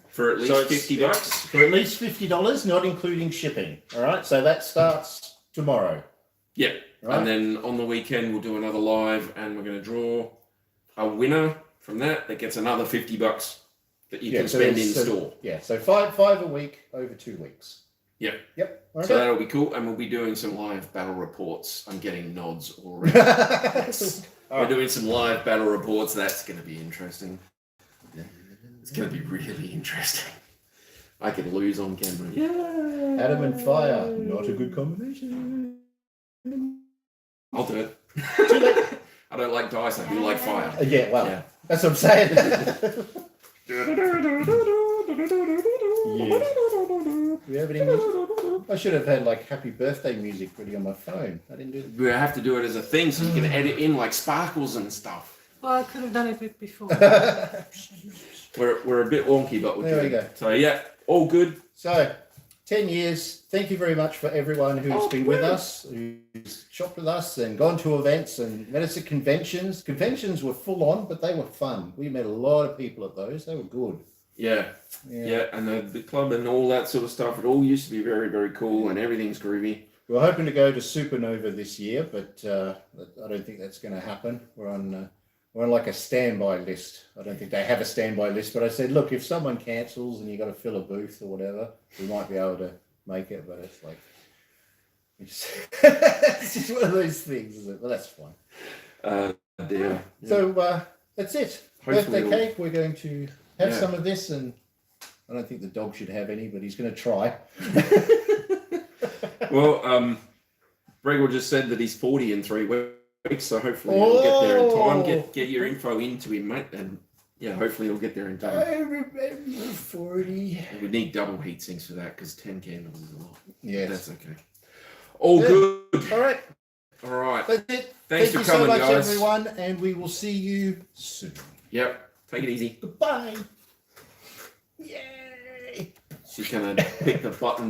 Speaker 3: for at least
Speaker 2: So it's-
Speaker 3: $50.
Speaker 2: For at least $50, not including shipping. All right. So that starts tomorrow.
Speaker 3: Yeah.
Speaker 2: Right.
Speaker 3: And then on the weekend we'll do another live, and we're going to draw a winner from that gets another $50 that you can spend in store.
Speaker 2: Yeah. So five a week over 2 weeks.
Speaker 3: Yeah.
Speaker 2: Yep. Okay.
Speaker 3: So that'll be cool, and we'll be doing some live battle reports. I'm getting nods already. We're doing some live battle reports. That's going to be interesting. It's going to be really interesting. I could lose on camera. Yeah.
Speaker 2: Adam and fire, not a good combination.
Speaker 3: I'll do it.
Speaker 2: Too late.
Speaker 3: I don't like dice. I do like fire.
Speaker 2: Yeah, well,
Speaker 3: Yeah.
Speaker 2: That's what I'm saying. We have any music? I should have had like happy birthday music ready on my phone. I didn't do that.
Speaker 3: We have to do it as a thing so you can edit in like sparkles and stuff.
Speaker 1: Well, I could have done it a bit before.
Speaker 3: We're a bit wonky, but we're
Speaker 2: There we
Speaker 3: good.
Speaker 2: go.
Speaker 3: So yeah, all good.
Speaker 2: So, 10 years. Thank you very much for everyone who's been with us, who's shopped with us and gone to events and met us at conventions. Conventions were full on, but they were fun. We met a lot of people at those. They were good.
Speaker 3: Yeah, and the club and all that sort of stuff. It all used to be very, very cool, and everything's groovy.
Speaker 2: We're hoping to go to Supernova this year, but I don't think that's going to happen. We're on like a standby list. I don't think they have a standby list, but I said, look, if someone cancels and you got to fill a booth or whatever, we might be able to make it. But it's like, it's just one of those things, isn't it? But that's fine.
Speaker 3: Yeah.
Speaker 2: So that's it.
Speaker 3: Hopefully
Speaker 2: Birthday cake. We're going to have some of this, and I don't think the dog should have any, but he's going to try.
Speaker 3: Well, Gregor just said that he's 40 in 3 weeks, so hopefully he'll get there in time. Get your info into him, mate, and yeah, hopefully he'll get there in time.
Speaker 2: I remember 40.
Speaker 3: We need double heat sinks for that because 10 candles is a lot.
Speaker 2: Yes.
Speaker 3: That's okay. All good.
Speaker 2: All right.
Speaker 3: All right.
Speaker 2: That's it.
Speaker 3: Thanks
Speaker 2: Thank
Speaker 3: for
Speaker 2: you
Speaker 3: coming,
Speaker 2: so much,
Speaker 3: guys.
Speaker 2: everyone, and we will see you soon.
Speaker 3: Yep. Take it easy.
Speaker 2: Goodbye. Yay.
Speaker 3: She's going to pick the button.